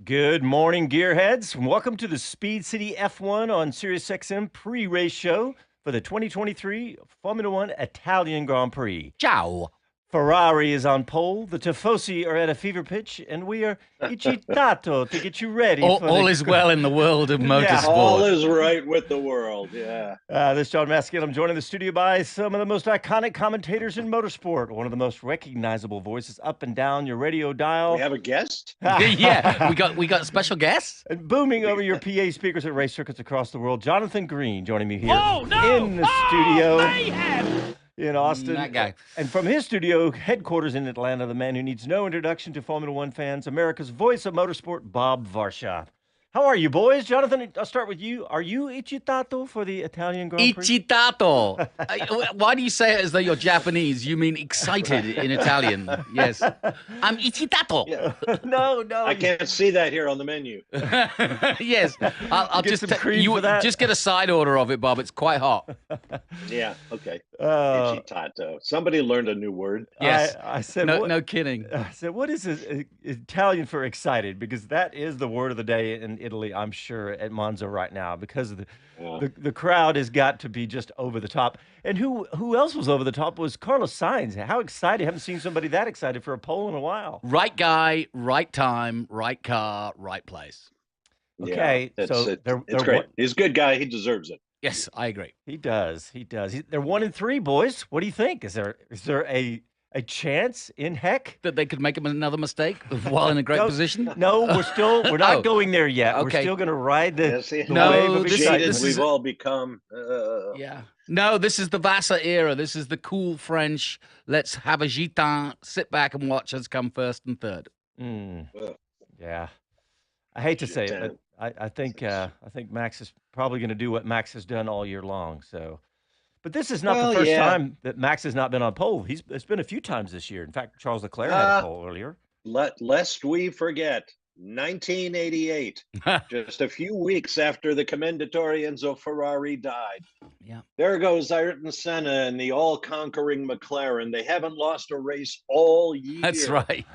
Good morning, gearheads. Welcome to the Speed City F1 on SiriusXM pre-race show for the 2023 Formula One Italian Grand Prix. Ciao. Ferrari is on pole, the Tifosi are at a fever pitch, and we are eccitato to get you ready for All is well in the world of Yeah. All motorsport. is right with the world. Yeah. This is John Maskell. I'm joined in the studio by some of the most iconic commentators in motorsport, one of the most recognizable voices up and down your radio dial. We have a guest. Yeah, we got special guests. And booming over your PA speakers at race circuits across the world, Jonathan Green joining me here Oh, in the studio mayhem! in Austin. That guy. And from his studio headquarters in Atlanta, the man who needs no introduction to Formula One fans, America's voice of motorsport, Bob Varsha. How are you, boys? Jonathan, I'll start with you. Are you eccitato for the Italian Grand Prix? Ichitato. Why do you say it as though you're Japanese? You mean excited in Italian. Yes. I'm ichitato. Yeah. No. I can't see that here on the menu. Yes. I'll Get just some cream for that? just get a side order of it, Bob. It's quite hot. Yeah. Okay. Uh, Ichitato. Somebody learned a new word. Yes. I said, No kidding. I said, what is Italian for excited? Because that is the word of the day in Italy, I'm sure, at Monza right now, because of the crowd has got to be just over the top. And who else was over the top was Carlos Sainz. How excited. I haven't seen somebody that excited for a pole in a while. Right guy, right time, right car, right place. Okay, Yeah, so it's great. He's a good guy. He deserves it. Yes, I agree. He does. They're 1-3, boys. What do you think? Is there a chance in heck? That they could make him another mistake while in a great position? No, we're not Oh, going there yet. okay. We're still going to ride the, Yes, the No, wave of this is- excitement. this We've all become. Yeah. No, this is the Vassar era. This is the cool French. Let's have a gitan, sit back and watch us come first and third. Ugh. Yeah. I hate to say it, but I think Max is probably going to do what Max has done all year long. So, but this is not the first time that Max has not been on pole. It's been a few times this year. In fact, Charles Leclerc had a pole earlier. Lest we forget, 1988, just a few weeks after the commendatore Enzo Ferrari died. Yeah. There goes Ayrton Senna and the all-conquering McLaren. They haven't lost a race all year. That's right.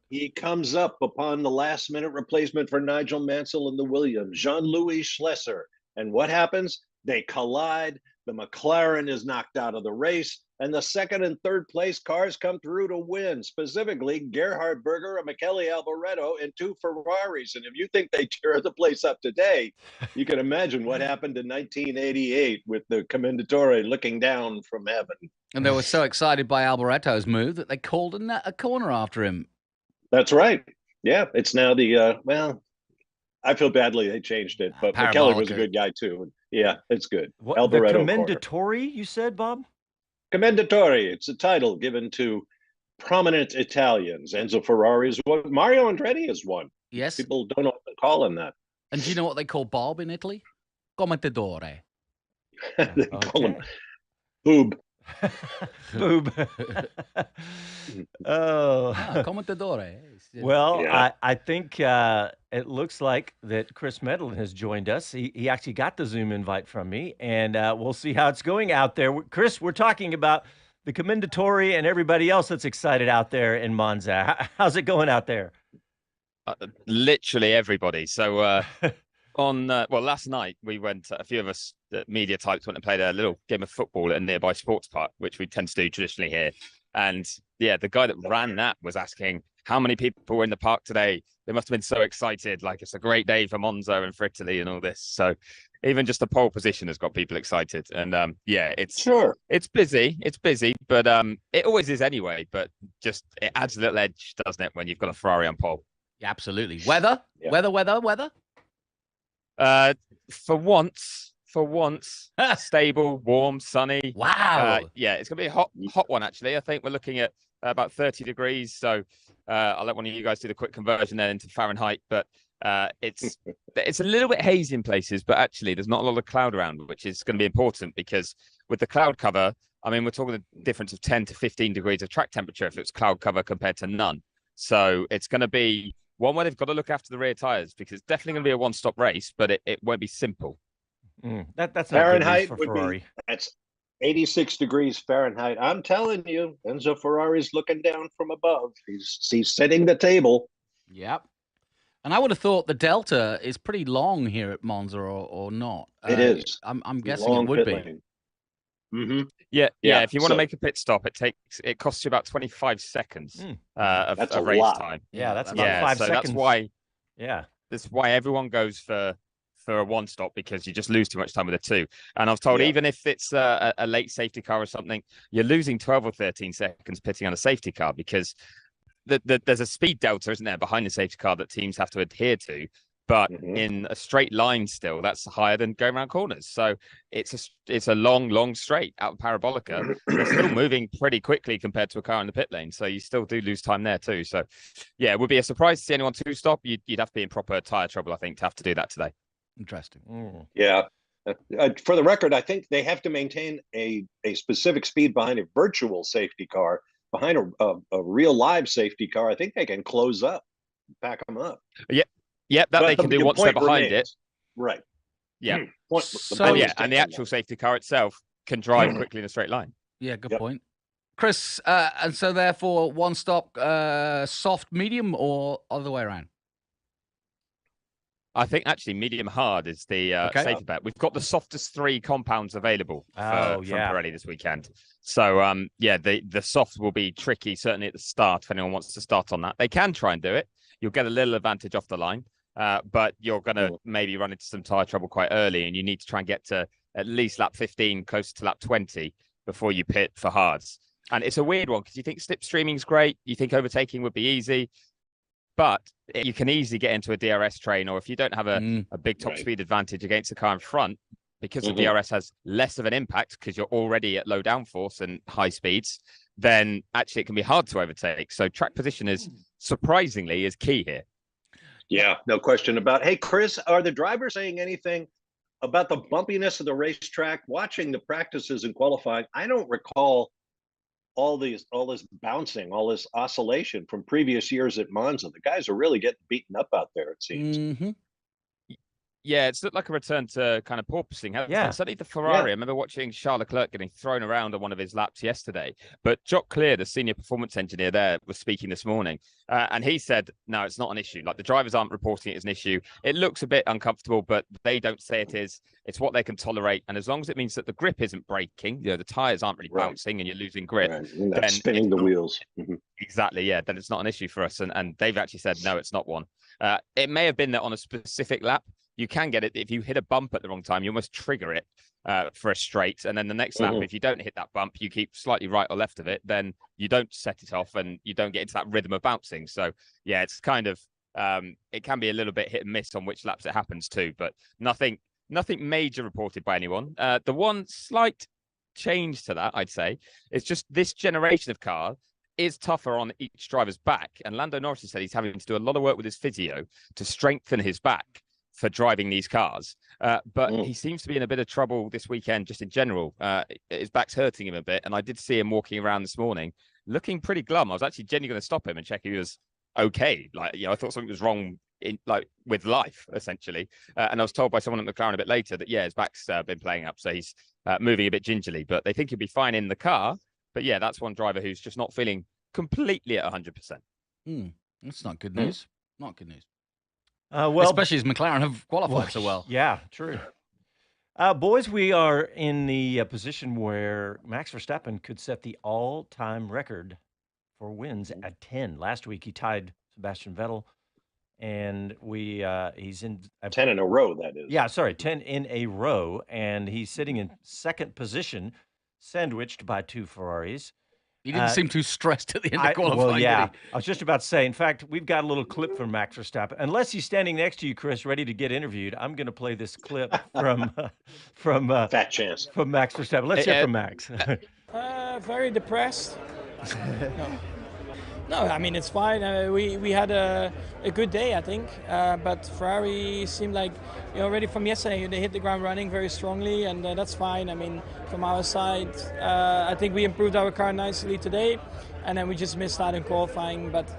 He comes up upon the last-minute replacement for Nigel Mansell in the Williams, Jean-Louis Schlesser. And what happens? They collide. The McLaren is knocked out of the race, and the second and third place cars come through to win, specifically Gerhard Berger and Michele Alboreto in two Ferraris. And if you think they tear the place up today, you can imagine what happened in 1988 with the commendatore looking down from heaven. And they were so excited by Alboreto's move that they called a corner after him. That's right. Yeah, it's now the I feel badly they changed it, but McKellar was a good guy too. Yeah, it's good. What, Alboreto the commendatore, you said, Bob? Commendatore. It's a title given to prominent Italians. Enzo Ferrari's one. Mario Andretti is one. Yes. People don't often call him that. And do you know what they call Bob in Italy? Commentatore. They call him Boob. Boob. Oh. Commentatore. Well, Yeah. I think it looks like that Chris Medland has joined us. He actually got the Zoom invite from me, and we'll see how it's going out there. Chris, we're talking about the commendatore and everybody else that's excited out there in Monza. How's it going out there? Literally everybody. So last night we went, a few of us, the media types, went and played a little game of football at a nearby sports park, which we tend to do traditionally here. And yeah, the guy that ran that was asking how many people were in the park today. They must have been so excited, like it's a great day for Monza and for Italy and all this. So even just the pole position has got people excited. And it's busy, but it always is anyway. But just it adds a little edge, doesn't it, when you've got a Ferrari on pole? Yeah, absolutely. Weather? Yeah. Weather? For once, stable, warm, sunny. Wow. Yeah, it's gonna be a hot one actually. I think we're looking at about 30 degrees. So I'll let one of you guys do the quick conversion then into Fahrenheit. But it's a little bit hazy in places, but actually there's not a lot of cloud around, which is going to be important because with the cloud cover, I mean, we're talking the difference of 10 to 15 degrees of track temperature if it's cloud cover compared to none. So it's going to be one where they've got to look after the rear tires because it's definitely going to be a one-stop race, but it won't be simple. That's not Fahrenheit good news for would Ferrari. be that's 86 degrees Fahrenheit. I'm telling you, Enzo Ferrari's looking down from above. He's setting the table. Yep. And I would have thought the delta is pretty long here at Monza, or not. It is. I'm guessing Long it would pit be. lane. Mm-hmm. Yeah. If you want to so- make a pit stop, it costs you about 25 seconds of That's a race lot. time. Yeah, that's about 5 so seconds. that's why everyone goes for a one stop, because you just lose too much time with a two. And I was told even if it's a late safety car or something, you're losing 12 or 13 seconds pitting on a safety car, because there's a speed delta, isn't there, behind the safety car that teams have to adhere to. But in a straight line still, that's higher than going around corners. So it's a long straight out of Parabolica. They're still moving pretty quickly compared to a car in the pit lane. So you still do lose time there too. So yeah, it would be a surprise to see anyone two stop. You'd have to be in proper tyre trouble, I think, to have to do that today. Interesting. Yeah. For the record, I think they have to maintain a specific speed behind a virtual safety car. Behind a real live safety car, I think they can close up, back them up. Yeah, that they can do once they're behind it. Right. Yeah. And the actual safety car itself can drive quickly in a straight line. Yeah, good point. Chris, and so therefore one stop, soft, medium, or other way around? I think actually medium hard is the safer bet. We've got the softest 3 compounds available from Pirelli this weekend. So the soft will be tricky, certainly at the start, if anyone wants to start on that. They can try and do it. You'll get a little advantage off the line, but you're going to maybe run into some tyre trouble quite early, and you need to try and get to at least lap 15, close to lap 20 before you pit for hards. And it's a weird one because you think slipstreaming is great. You think overtaking would be easy. But you can easily get into a DRS train, or if you don't have a big top speed advantage against the car in front, because the DRS has less of an impact because you're already at low downforce and high speeds, then actually it can be hard to overtake. So track position is surprisingly key here. Yeah, no question about it. Hey, Chris, are the drivers saying anything about the bumpiness of the racetrack? Watching the practices and qualifying, I don't recall all this bouncing, all this oscillation from previous years at Monza. The guys are really getting beaten up out there, it seems. Yeah, it's looked like a return to kind of porpoising. Certainly the Ferrari. I remember watching Charles Leclerc getting thrown around on one of his laps yesterday. But Jock Clear, the senior performance engineer there, was speaking this morning. And he said, no, it's not an issue. Like, the drivers aren't reporting it as an issue. It looks a bit uncomfortable, but they don't say it is. It's what they can tolerate. And as long as it means that the grip isn't breaking, the tyres aren't really bouncing and you're losing grip. Then spinning the wheels. Exactly, yeah. Then it's not an issue for us. And they've actually said, no, it's not one. It may have been that on a specific lap, you can get it if you hit a bump at the wrong time. You almost trigger it for a straight, and then the next lap, if you don't hit that bump, you keep slightly right or left of it, then you don't set it off and you don't get into that rhythm of bouncing. So yeah, it's kind of it can be a little bit hit and miss on which laps it happens to, but nothing major reported by anyone. The one slight change to that, I'd say, is just this generation of car is tougher on each driver's back, and Lando Norris has said he's having to do a lot of work with his physio to strengthen his back for driving these cars. But he seems to be in a bit of trouble this weekend, just in general. His back's hurting him a bit. And I did see him walking around this morning, looking pretty glum. I was actually genuinely going to stop him and check if he was okay. I thought something was wrong with life, essentially. And I was told by someone at McLaren a bit later that, his back's been playing up. So he's moving a bit gingerly, but they think he'll be fine in the car. But yeah, that's one driver who's just not feeling completely at 100%. That's not good news. Not good news. Well, especially as McLaren have qualified so well. Yeah, true. Boys, we are in the position where Max Verstappen could set the all-time record for wins at 10. Last week, he tied Sebastian Vettel, and he's in 10 in a row. That is. Yeah, sorry, 10 in a row, and he's sitting in second position, sandwiched by 2 Ferraris. He didn't seem too stressed at the end of qualifying. Well, yeah. I was just about to say, in fact, we've got a little clip from Max Verstappen. Unless he's standing next to you, Chris, ready to get interviewed, I'm going to play this clip from Fat chance. From Max Verstappen. Let's hear from Max. Very depressed. No, I mean, it's fine. We had a good day, I think. But Ferrari seemed like, already from yesterday, they hit the ground running very strongly, and that's fine. I mean, from our side, I think we improved our car nicely today, and then we just missed out in qualifying. But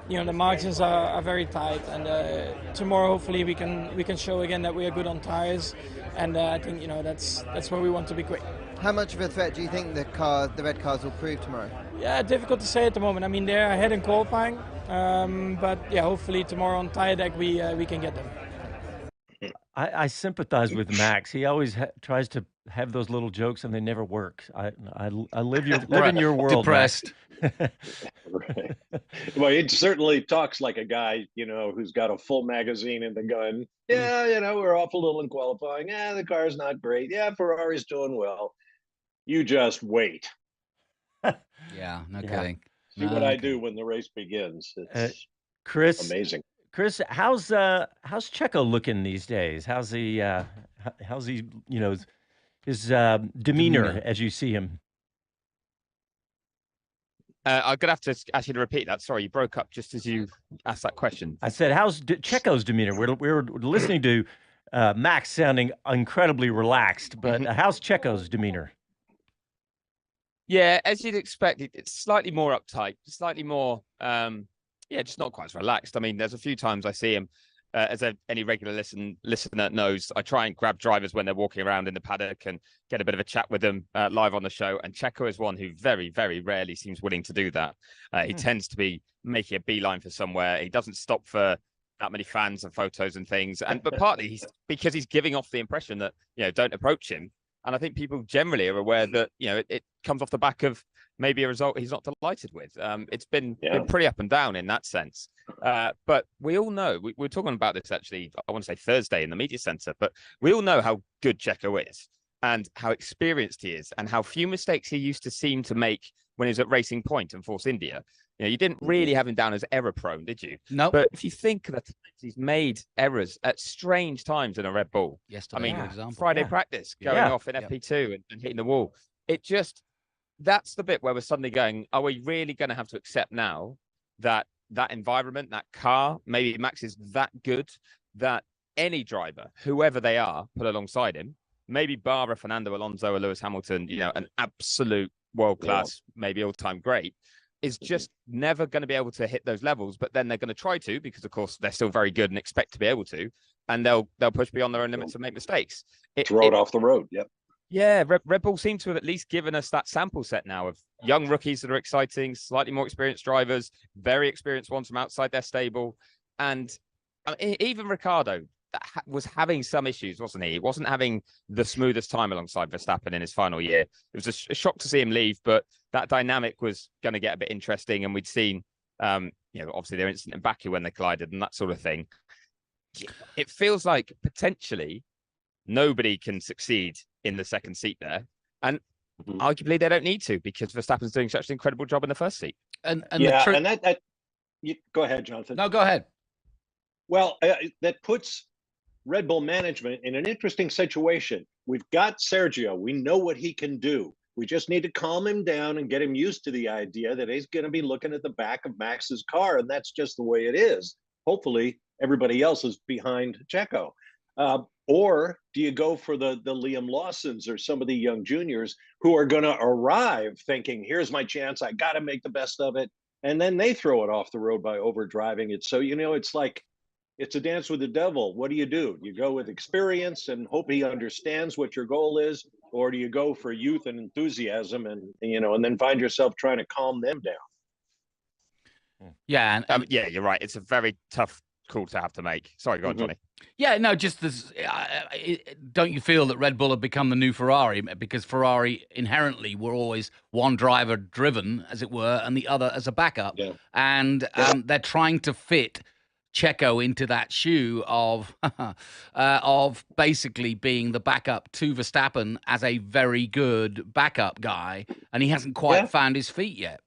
the margins are very tight, and tomorrow hopefully we can show again that we are good on tires, and I think that's where we want to be quick. How much of a threat do you think the red cars will prove tomorrow? Yeah, difficult to say at the moment. I mean, they're ahead in qualifying, But yeah, hopefully tomorrow on tire deck we can get them. I sympathize with Max. He always tries to have those little jokes, and they never work. I live in your world, Depressed. Right. Well, he certainly talks like a guy, who's got a full magazine in the gun. Yeah, we're off a little in qualifying. Yeah, the car's not great. Yeah, Ferrari's doing well. You just wait. Yeah, no kidding. See what I do when the race begins. It's Chris, amazing. Chris, how's Checo looking these days? How's he his demeanor as you see him? I'm gonna have to ask you to repeat that. Sorry, you broke up just as you asked that question. I said, how's Checo's demeanor? We're listening to Max sounding incredibly relaxed, but how's Checo's demeanor? Yeah, as you'd expect, it's slightly more uptight, slightly more, just not quite as relaxed. I mean, there's a few times I see him, any regular listener knows, I try and grab drivers when they're walking around in the paddock and get a bit of a chat with them live on the show. And Checo is one who very, very rarely seems willing to do that. He tends to be making a beeline for somewhere. He doesn't stop for that many fans and photos and things. But partly because he's giving off the impression that, don't approach him. And I think people generally are aware that, it comes off the back of maybe a result he's not delighted with. It's been pretty up and down in that sense. But we all know, we were talking about this actually, I want to say Thursday in the media center, but we all know how good Checo is and how experienced he is and how few mistakes he used to seem to make when he was at Racing Point and Force India. You didn't really have him down as error prone, did you? No. But if you think that he's made errors at strange times in a Red Bull, yesterday, for example, Friday practice going off in FP2 and hitting the wall, that's the bit where we're suddenly going, are we really going to have to accept now that environment, that car, maybe Max is that good that any driver, whoever they are, put alongside him, maybe bar Fernando Alonso or Lewis Hamilton, an absolute world-class, maybe all-time great, is just never going to be able to hit those levels, but then they're going to try to, because of course they're still very good and expect to be able to, and they'll push beyond their own limits and make mistakes. Throw it off the road. Yep. Yeah, Red Bull seem to have at least given us that sample set now of young rookies that are exciting, slightly more experienced drivers, very experienced ones from outside their stable, and even Ricciardo was having some issues, wasn't he? He wasn't having the smoothest time alongside Verstappen in his final year. It was a shock to see him leave, but that dynamic was going to get a bit interesting. And we'd seen, obviously their incident in Baku when they collided and that sort of thing. It feels like potentially nobody can succeed in the second seat there. And arguably they don't need to, because Verstappen's doing such an incredible job in the first seat. And that go ahead, Jonathan. No, go ahead. Well, that puts Red Bull management in an interesting situation. We've got Sergio. We know what he can do. We just need to calm him down and get him used to the idea that he's going to be looking at the back of Max's car, and that's just the way it is. Hopefully, everybody else is behind Checo. Or do you go for the Liam Lawsons or some of the young juniors who are going to arrive thinking, here's my chance, I got to make the best of it, and then they throw it off the road by overdriving it. So, it's like, it's a dance with the devil. What do? You go with experience and hope he understands what your goal is, or do you go for youth and enthusiasm and then find yourself trying to calm them down? Yeah, you're right. It's a very tough call to have to make. Sorry, go on, Johnny. Yeah, no, just this. Don't you feel that Red Bull have become the new Ferrari? Because Ferrari inherently were always one driver driven, as it were, and the other as a backup. Yeah. And they're trying to fit Checo into that shoe of basically being the backup to Verstappen as a very good backup guy, and he hasn't quite found his feet yet.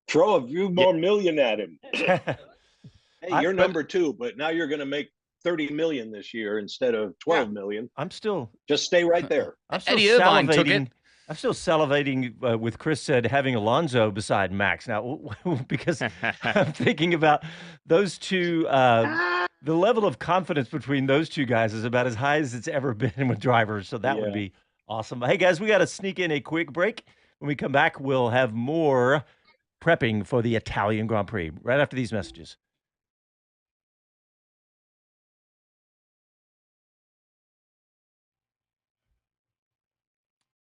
Throw a few more million at him. Hey, you're number 2, but now you're going to make 30 million this year instead of 12 million. I'm still just stay right there. I'm still salivating. I'm still salivating with Chris said having Alonso beside Max now, because I'm thinking about those two. The level of confidence between those two guys is about as high as it's ever been with drivers. So that would be awesome. Hey guys, we got to sneak in a quick break. When we come back, we'll have more prepping for the Italian Grand Prix right after these messages.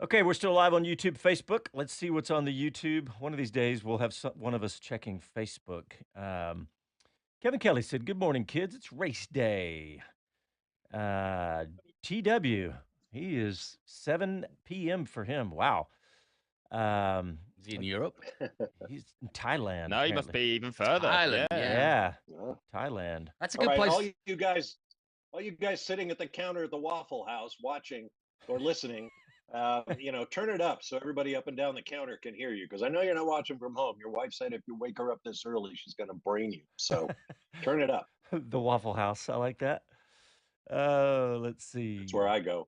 Okay, we're still live on YouTube, Facebook. Let's see what's on the YouTube. One of these days, we'll have one of us checking Facebook. Kevin Kelly said, "Good morning, kids. It's race day." TW, he is 7 p.m. for him. Wow. Is he in Europe? He's in Thailand. No, he must be even further. Thailand, yeah. Thailand. That's a good place. All you guys sitting at the counter at the Waffle House watching or listening, turn it up so everybody up and down the counter can hear you, because I know you're not watching from home. Your wife said if you wake her up this early, she's going to brain you. So turn it up. The Waffle House. I like that. Let's see. That's where I go.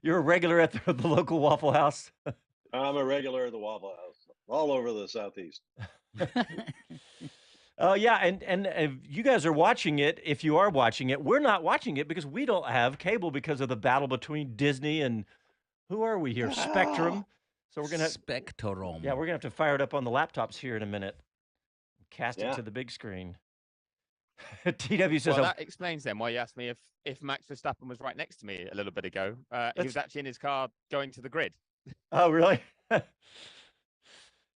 You're a regular at the local Waffle House? I'm a regular at the Waffle House all over the Southeast. Oh, yeah, and if you guys are watching it, if you are watching it, we're not watching it because we don't have cable because of the battle between Disney and who are we here? Spectrum. So we're gonna Spectrum. Yeah, we're gonna have to fire it up on the laptops here in a minute. Cast it to the big screen. TW says, well, that explains then why you asked me if Max Verstappen was right next to me a little bit ago. He was actually in his car going to the grid. Oh, really?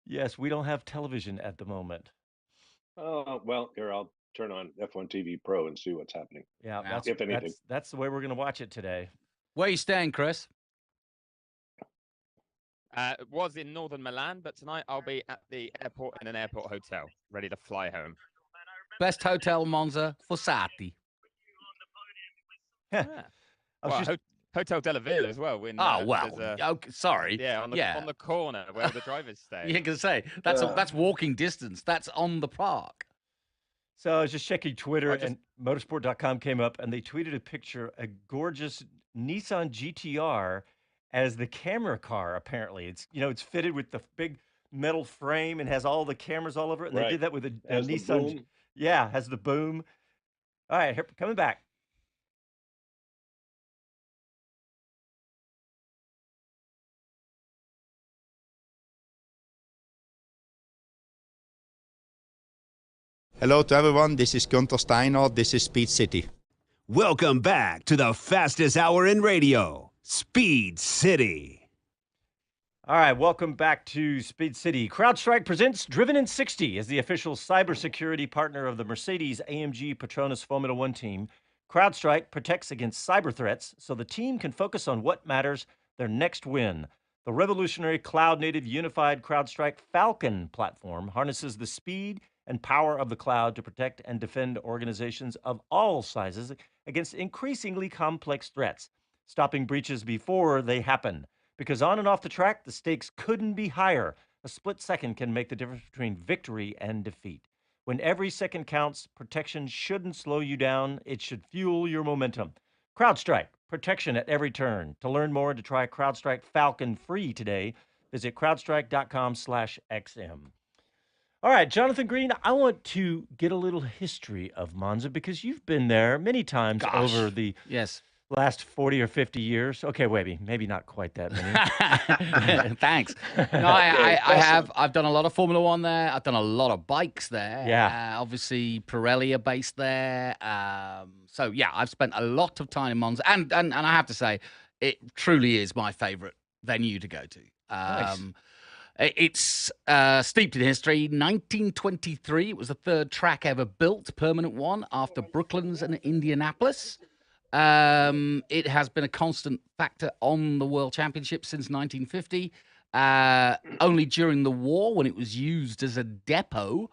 Yes, we don't have television at the moment. Oh, well, here, I'll turn on F1 TV Pro and see what's happening. Yeah, that's the way we're going to watch it today. Where are you staying, Chris? Was in northern Milan, but tonight I'll be at the airport in an airport hotel, ready to fly home. Best hotel, Monza, Fossati. Hotel Della Ville as well. Okay, sorry. Yeah, on the corner where the drivers stay. You can say that's walking distance. That's on the park. So I was just checking Twitter, and motorsport.com came up, and they tweeted a picture, a gorgeous Nissan GTR as the camera car. Apparently, it's fitted with the big metal frame and has all the cameras all over it. And they did that with a Nissan. Yeah, has the boom. All right, here, coming back. Hello to everyone, this is Gunther Steiner, this is Speed City. Welcome back to the fastest hour in radio, Speed City. All right, welcome back to Speed City. CrowdStrike presents Driven in 60 as the official cybersecurity partner of the Mercedes-AMG Petronas Formula One team. CrowdStrike protects against cyber threats so the team can focus on what matters, their next win. The revolutionary cloud-native unified CrowdStrike Falcon platform harnesses the speed and power of the cloud to protect and defend organizations of all sizes against increasingly complex threats, stopping breaches before they happen. Because on and off the track, the stakes couldn't be higher. A split second can make the difference between victory and defeat. When every second counts, protection shouldn't slow you down. It should fuel your momentum. CrowdStrike, protection at every turn. To learn more and to try CrowdStrike Falcon free today, visit crowdstrike.com/XM. All right, Jonathan Green, I want to get a little history of Monza because you've been there many times over the last 40 or 50 years. Okay, maybe not quite that many. Thanks. No, I have. I've done a lot of Formula One there. I've done a lot of bikes there. Yeah. Obviously, Pirelli are based there. So, yeah, I've spent a lot of time in Monza. And I have to say, it truly is my favorite venue to go to. Nice. It's steeped in history. 1923, it was the third track ever built, permanent one, after Brooklands and Indianapolis. It has been a constant factor on the World Championship since 1950. Only during the war, when it was used as a depot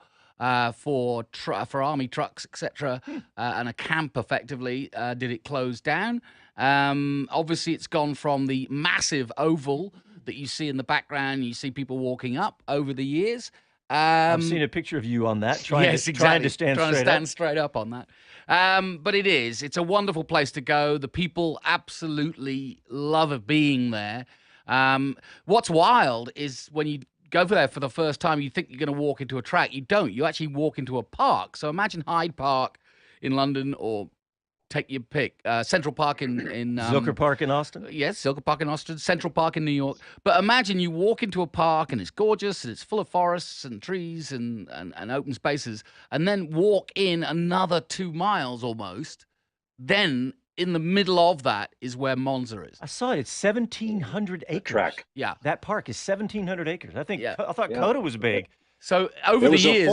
for army trucks, etc., and a camp, effectively, did it close down. Obviously, it's gone from the massive oval that you see in the background. You see people walking up over the years. I've seen a picture of you on that, trying to stand straight up on that. But it's a wonderful place to go. The people absolutely love being there. What's wild is when you go there for the first time, you think you're going to walk into a track. You don't. You actually walk into a park. So imagine Hyde Park in London, or take your pick. Central Park in Zilker Park in Austin? Yes, Zilker Park in Austin, Central Park in New York. But imagine you walk into a park and it's gorgeous and it's full of forests and trees and open spaces, and then walk in another 2 miles almost. Then in the middle of that is where Monza is. I saw it. It's 1,700 acres. Track. Yeah. That park is 1,700 acres. I think. Yeah. I thought COTA was big. So over the years,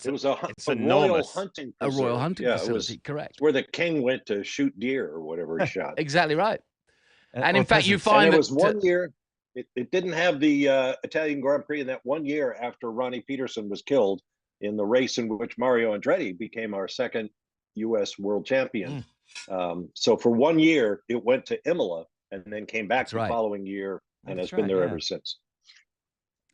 it was a royal hunting facility. A royal hunting facility, It was, correct. It's where the king went to shoot deer or whatever he shot. Exactly right. And in Or fact, you pheasants. find And that it was 1 year. It didn't have the Italian Grand Prix in that 1 year after Ronnie Peterson was killed in the race in which Mario Andretti became our second U.S. world champion. So for 1 year, it went to Imola and then came back the following year and has been there ever since.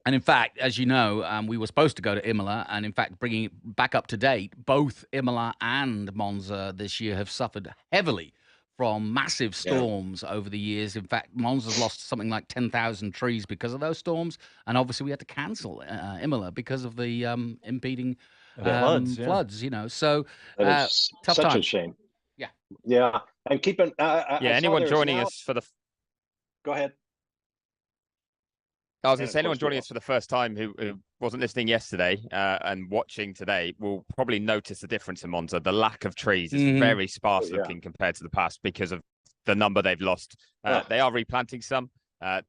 And in fact, as you know, we were supposed to go to Imola, and in fact, bringing it back up to date, both Imola and Monza this year have suffered heavily from massive storms over the years. In fact, Monza's lost something like 10,000 trees because of those storms, and obviously we had to cancel Imola because of the impeding floods. You know, so tough such times. a shame. Yeah, and keeping anyone joining us for the. Go ahead. I was going to say, anyone joining us for the first time who wasn't listening yesterday and watching today will probably notice the difference in Monza. The lack of trees is very sparse looking compared to the past because of the number they've lost. They are replanting some.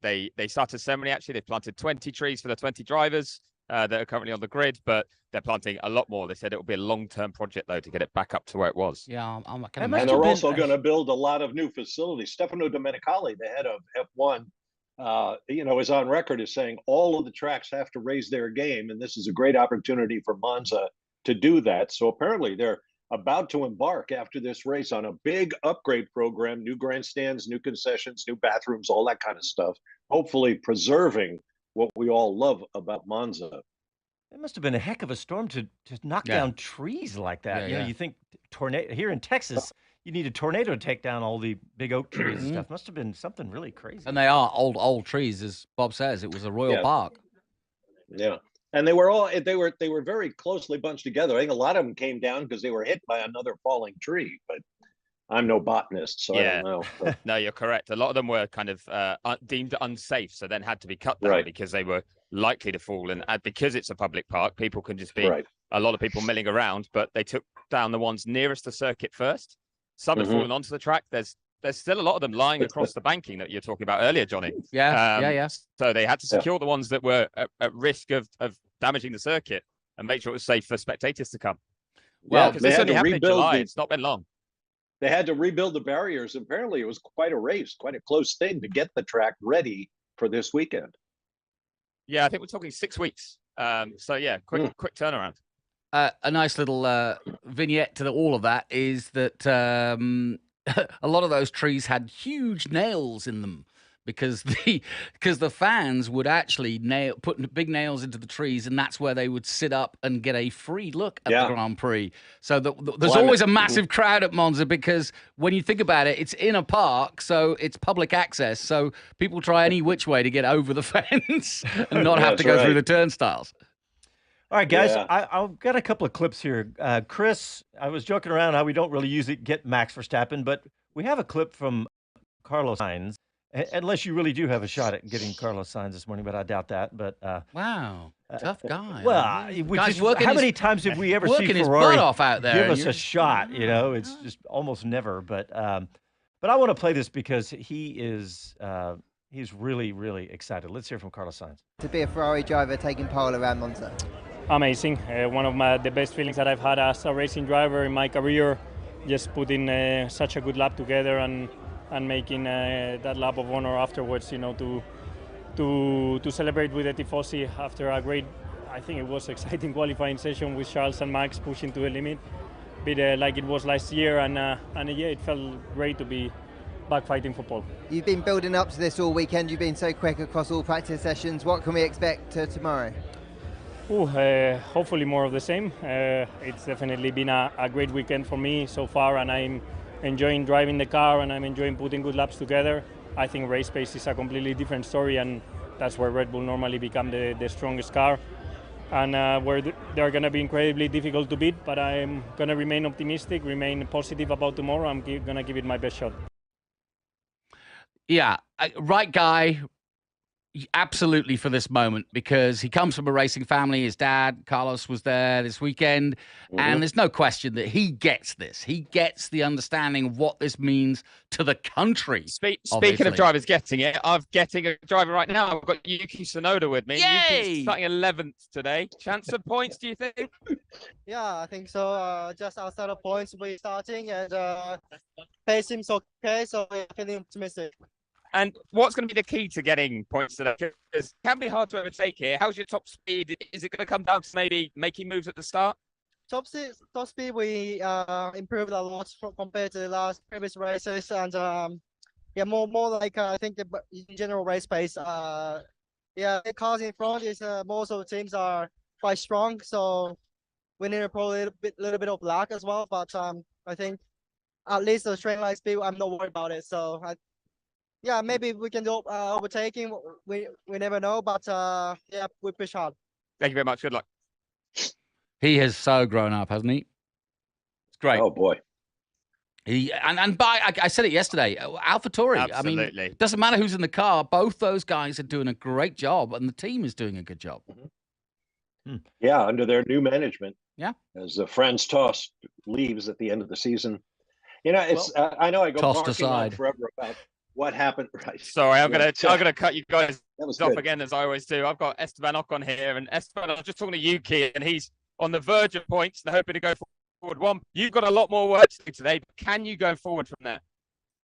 They started ceremony, actually. They planted 20 trees for the 20 drivers that are currently on the grid, but they're planting a lot more. They said it will be a long-term project, though, to get it back up to where it was. Yeah, and they're also going to build a lot of new facilities. Stefano Domenicali, the head of F1, is on record as saying all of the tracks have to raise their game, and this is a great opportunity for Monza to do that. So apparently they're about to embark after this race on a big upgrade program, new grandstands, new concessions, new bathrooms, all that kind of stuff, hopefully preserving what we all love about Monza. It must have been a heck of a storm to knock down trees like that. You know, you think tornado here in Texas, you need a tornado to take down all the big oak trees and stuff. Must have been something really crazy. And they are old trees, as Bob says. It was a royal park. Yeah, and they were very closely bunched together. I think a lot of them came down because they were hit by another falling tree. But I'm no botanist, so I don't know. No, you're correct. A lot of them were kind of deemed unsafe, so then had to be cut down because they were likely to fall. And because it's a public park, people can just be a lot of people milling around. But they took down the ones nearest the circuit first. Some had fallen onto the track. There's still a lot of them lying across the banking that you're talking about earlier, Johnny. So they had to secure the ones that were at risk of damaging the circuit and make sure it was safe for spectators to come. Well, because this only happened in July. It's not been long. They had to rebuild the barriers. Apparently, it was quite a race, quite a close thing to get the track ready for this weekend. Yeah, I think we're talking 6 weeks. So yeah, quick turnaround. A nice little vignette to all of that is that a lot of those trees had huge nails in them because the fans would actually put big nails into the trees, and that's where they would sit up and get a free look at the Grand Prix. So there's always a massive crowd at Monza because when you think about it, it's in a park, so it's public access. So people try any which way to get over the fence and not have to go through the turnstiles. All right, guys, I've got a couple of clips here. Chris, I was joking around how we don't really get Max Verstappen, but we have a clip from Carlos Sainz, unless you really do have a shot at getting Carlos Sainz this morning, but I doubt that. But wow, tough guy. Well, how many times have we ever seen Ferrari off out there give us a shot? You know, it's just almost never. But I want to play this because he's really, really excited. Let's hear from Carlos Sainz. To be a Ferrari driver taking pole around Monza. Amazing. One of the best feelings that I've had as a racing driver in my career, just putting such a good lap together and making that lap of honor afterwards, you know, to celebrate with the Tifosi after a great, I think it was exciting qualifying session with Charles and Max pushing to the limit, bit like it was last year, and it felt great to be back fighting for pole. You've been building up to this all weekend. You've been so quick across all practice sessions. What can we expect tomorrow? Hopefully more of the same. It's definitely been a great weekend for me so far, and I'm enjoying driving the car and I'm enjoying putting good laps together. I think race pace is a completely different story, and that's where Red Bull normally become the strongest car, and where they're going to be incredibly difficult to beat, but I'm going to remain optimistic, remain positive about tomorrow. I'm going to give it my best shot. Yeah, right guy, absolutely for this moment, because he comes from a racing family. His dad, Carlos, was there this weekend, and there's no question that he gets this. He gets the understanding of what this means to the country. Speaking of drivers getting it, I'm getting a driver right now. I've got Yuki Tsunoda with me. Yay! Yuki's starting 11th today. Chance of points, do you think? Yeah, I think so. Just outside of points, we're starting, and pace seems okay, so we're feeling optimistic. And what's going to be the key to getting points today? Because it can be hard to overtake here. How's your top speed? Is it going to come down to maybe making moves at the start? Top speed, we improved a lot compared to the last previous races, and yeah, more like I think the in general race pace. Yeah, the cars in front is most of the teams are quite strong, so we need to probably a little bit of luck as well. But I think at least the straight line speed, I'm not worried about it. So yeah, maybe we can do overtaking. We never know, but yeah, we push hard. Thank you very much. Good luck. He has so grown up, hasn't he? It's great. Oh boy. I said it yesterday. AlphaTauri. Absolutely. I mean, it doesn't matter who's in the car. Both those guys are doing a great job, and the team is doing a good job. Yeah, under their new management. Yeah. As Franz Tost leaves at the end of the season. You know, it's I know I go barking on forever about what happened. Right. Sorry, I'm gonna cut you guys off again, as I always do. I've got Esteban Ocon here, and Esteban, I was just talking to Yuki, and he's on the verge of points. They're hoping to go forward one. You've got a lot more work to do today. Can you go forward from there?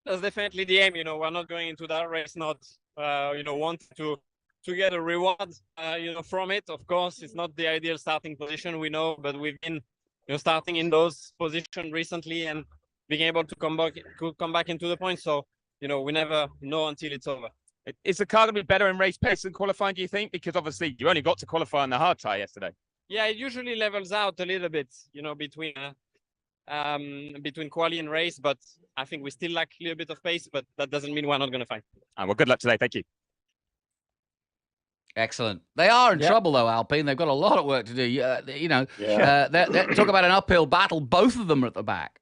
That's definitely the aim. You know, we're not going into that race not wanting to get a reward from it. Of course, it's not the ideal starting position, we know, but we've been starting in those positions recently and being able to come back into the points. So we never know until it's over. Is the car going to be better in race pace than qualifying, do you think? Because obviously you only got to qualify on the hard tyre yesterday. Yeah, it usually levels out a little bit, between quali and race, but I think we still lack a little bit of pace, but that doesn't mean we're not going to fight. Well, good luck today. Thank you. Excellent. They are in trouble, though, Alpine. They've got a lot of work to do. Talk about an uphill battle. Both of them are at the back.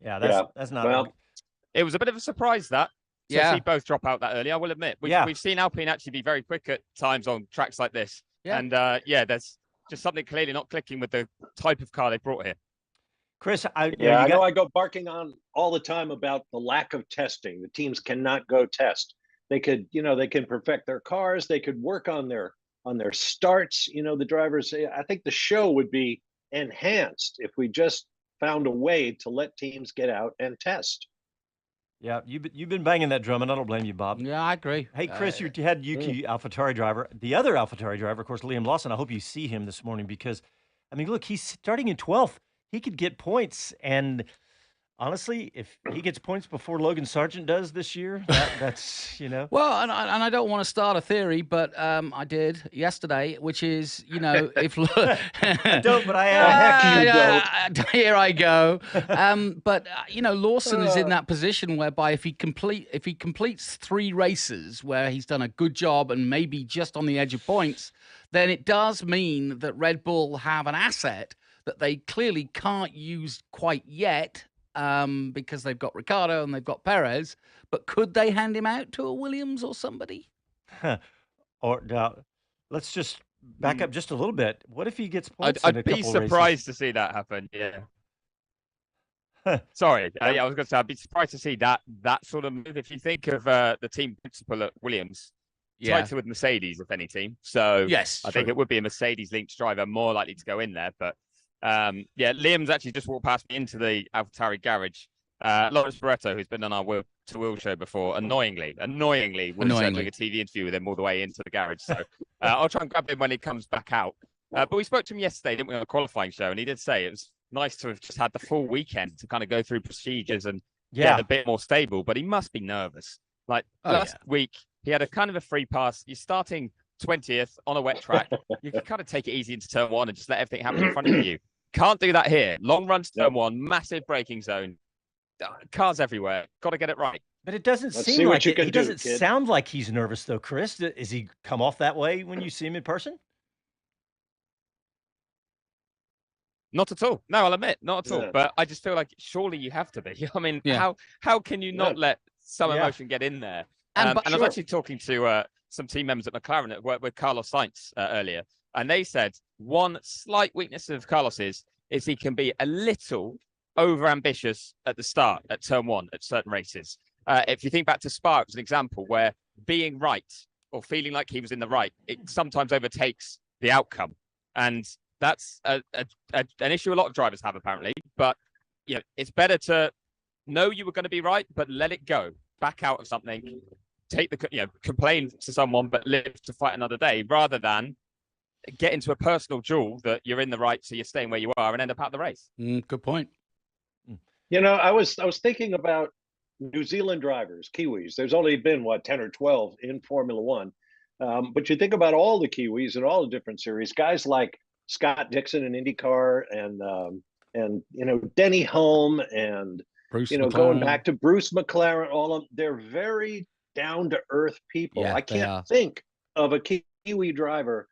Yeah, that's not... Well, it was a bit of a surprise to see both drop out that early, I will admit. We've seen Alpine actually be very quick at times on tracks like this. Yeah. And, there's just something clearly not clicking with the type of car they brought here. Chris, I know I go barking on all the time about the lack of testing. The teams cannot go test. They could, they can perfect their cars. They could work on their starts. The drivers, I think the show would be enhanced if we just found a way to let teams get out and test. Yeah, you've been banging that drum, and I don't blame you, Bob. Yeah, I agree. Hey, Chris, you had Yuki AlphaTauri driver. The other AlphaTauri driver, of course, Liam Lawson. I hope you see him this morning because, I mean, look, he's starting in 12th. He could get points, and honestly, if he gets points before Logan Sargent does this year, that's, Well, and I don't want to start a theory, but I did yesterday, which is, if... I don't, but I am. Here I go. But, Lawson is in that position whereby if he completes 3 races where he's done a good job and maybe just on the edge of points, then it does mean that Red Bull have an asset that they clearly can't use quite yet, because they've got Ricciardo and they've got Perez, but could they hand him out to a Williams or somebody? Or let's just back up just a little bit. What if he gets points? I'd be surprised to see that happen. Yeah. Sorry, I was going to say I'd be surprised to see that sort of move. If you think of the team principal at Williams, tighter with Mercedes, if any team. So yes, I think it would be a Mercedes-linked driver more likely to go in there, but. Liam's actually just walked past me into the AlphaTauri garage. Lawrence Barretto, who's been on our Wheel to Wheel show before, annoyingly, was doing a TV interview with him all the way into the garage. So I'll try and grab him when he comes back out. But we spoke to him yesterday, didn't we, on a qualifying show, and he did say it was nice to have just had the full weekend to kind of go through procedures and get a bit more stable. But he must be nervous. Last week, he had a kind of a free pass. You're starting 20th on a wet track. You can kind of take it easy into turn 1 and just let everything happen in front of you. Can't do that here. Long run to turn 1, massive braking zone, cars everywhere. Got to get it right. But it doesn't seem like it. He doesn't sound like he's nervous, though, Chris. Is he come off that way when you see him in person? Not at all. No, I'll admit, not at all. But I just feel like surely you have to be. I mean, how can you not let some emotion get in there? And I was actually talking to some team members at McLaren that worked with Carlos Sainz earlier, and they said one slight weakness of Carlos is he can be a little over-ambitious at the start, at turn one, at certain races. If you think back to Spa, as an example, where being right or feeling like he was in the right, it sometimes overtakes the outcome. And that's an issue a lot of drivers have, apparently. But it's better to know you were going to be right, but let it go. Back out of something, take the complain to someone, but live to fight another day, rather than get into a personal duel that you're in the right, so you're staying where you are and end up out of the race. Good point. I was thinking about New Zealand drivers, Kiwis. There's only been 10 or 12 in Formula One, but you think about all the Kiwis in all the different series, guys like Scott Dixon in IndyCar, and Denny Hulme, and Bruce going back to Bruce McLaren, all of them, they're very down to earth people. Yeah, I can't think of a Kiwi driver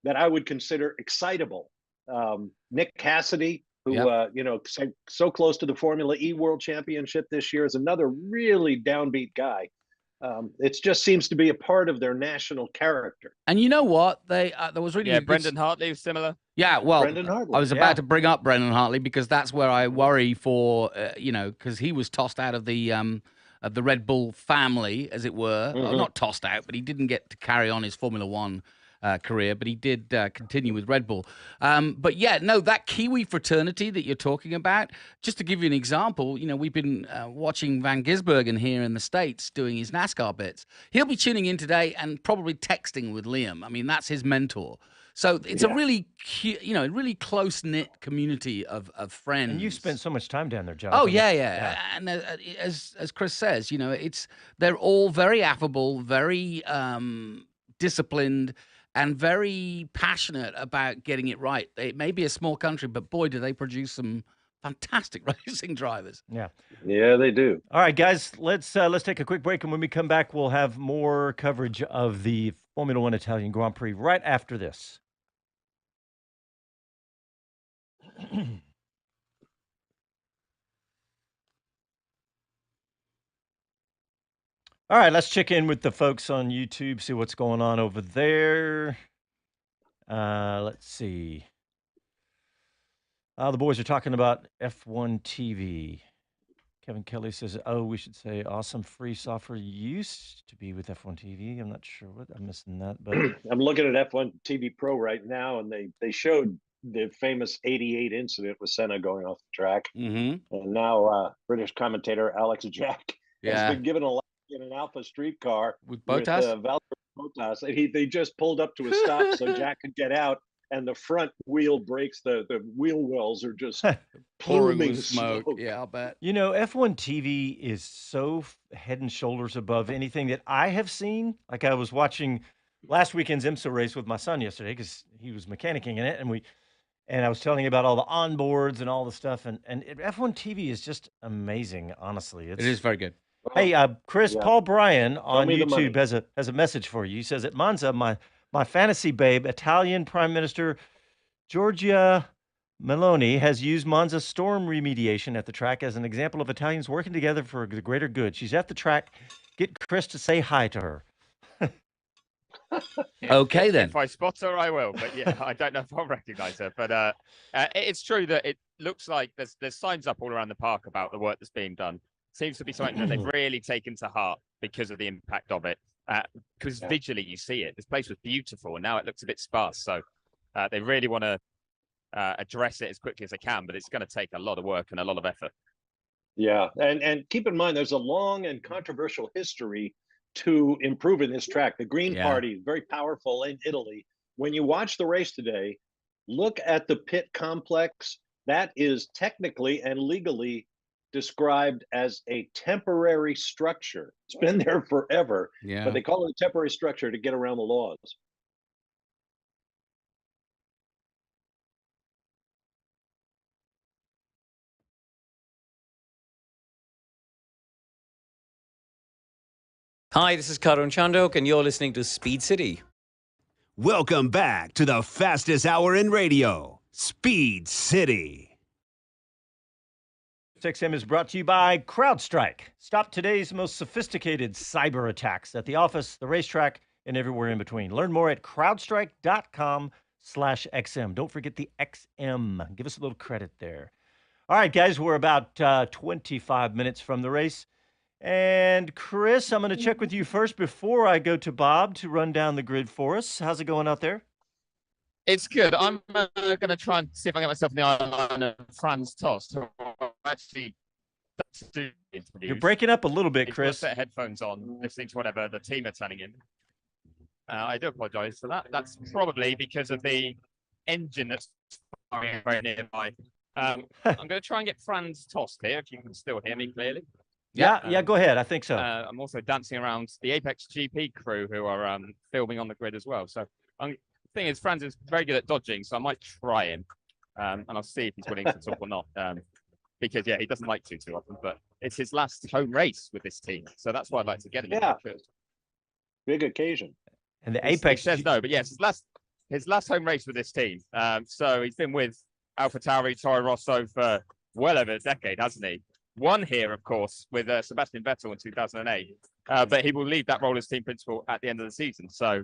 that I would consider excitable. Nick Cassidy, who so close to the Formula E World Championship this year, is another really downbeat guy. It just seems to be a part of their national character. And you know what? There was really Brendan Hartley was similar. Yeah, well, Brendan Hartley. I was about to bring up Brendan Hartley because that's where I worry for because he was tossed out of the Red Bull family, as it were. Mm-hmm. Not tossed out, but he didn't get to carry on his Formula One career, but he did continue with Red Bull. But yeah, no, that Kiwi fraternity that you're talking about, just to give you an example, we've been watching Van Gisbergen here in the States doing his NASCAR bits. He'll be tuning in today and probably texting with Liam. I mean, that's his mentor. So it's a really, really close-knit community of friends. And you've spent so much time down there, Jonathan. Oh, yeah. And as Chris says, they're all very affable, very disciplined, and very passionate about getting it right. It may be a small country, but boy, do they produce some fantastic racing drivers. Yeah, they do. All right, guys, let's take a quick break, and when we come back, we'll have more coverage of the Formula One Italian Grand Prix right after this. All right, let's check in with the folks on YouTube, see what's going on over there. Let's see. The boys are talking about F1 TV. Kevin Kelly says, we should say awesome free software used to be with F1 TV. I'm not sure what I'm missing that, but I'm looking at F1 TV Pro right now, and they showed the famous 88 incident with Senna going off the track. Mm-hmm. And now British commentator Alex Jack has been given a lap in an Alpha Street car with Bottas. Valtteri Bottas. And they just pulled up to a stop so Jack could get out, and the front wheel brakes, the wheel wells are just pouring smoke. Yeah, I'll bet. F1 TV is so head and shoulders above anything that I have seen. Like, I was watching last weekend's IMSA race with my son yesterday because he was mechanicking in it, and I was telling you about all the onboards and all the stuff, and F1 TV is just amazing, honestly. It is very good. Hey, Chris, Paul Bryan on YouTube has a message for you. He says, at Monza, my fantasy babe, Italian Prime Minister Giorgia Meloni, has used Monza's storm remediation at the track as an example of Italians working together for the greater good. She's at the track. Get Chris to say hi to her. Okay, then. If I spot her, I will. But yeah, I don't know if I'll recognize her. But it's true that it looks like there's signs up all around the park about the work that's being done. Seems to be something that they've really taken to heart because of the impact of it. Because visually you see it. This place was beautiful, and now it looks a bit sparse. So they really want to address it as quickly as they can, but it's going to take a lot of work and a lot of effort. Yeah, and keep in mind, there's a long and controversial history to improving this track. The Green Party, very powerful in Italy. When you watch the race today, look at the pit complex. That is technically and legally described as a temporary structure. It's been there forever, but they call it a temporary structure to get around the laws. Hi, this is Karun Chandok, and you're listening to Speed City. Welcome back to the fastest hour in radio, Speed City. SiriusXM is brought to you by CrowdStrike. Stop today's most sophisticated cyber attacks at the office, the racetrack, and everywhere in between. Learn more at crowdstrike.com/XM. Don't forget the XM. Give us a little credit there. All right, guys, we're about 25 minutes from the race. And Chris, I'm going to check with you first before I go to Bob to run down the grid for us. How's it going out there? It's good. I'm going to try and see if I get myself in the eye line of Franz Tost, who actually You're breaking up a little bit, Chris. Set headphones on, listening to whatever the team are telling him. I do apologise for that. That's probably because of the engine that's firing very nearby. I'm going to try and get Franz Tost here, if you can still hear me clearly. Yeah, go ahead. I think so. I'm also dancing around the Apex GP crew who are filming on the grid as well. So the thing is, Franz is very good at dodging, so I might try him, and I'll see if he's willing to talk or not. Because he doesn't like to too often, but it's his last home race with this team, so that's why I'd like to get him. Yeah, big occasion. And the Apex says no, but yes, his last home race with this team. So he's been with AlphaTauri, Toro Rosso for well over a decade, hasn't he? Won here, of course, with Sebastian Vettel in 2008, but he will leave that role as team principal at the end of the season. So,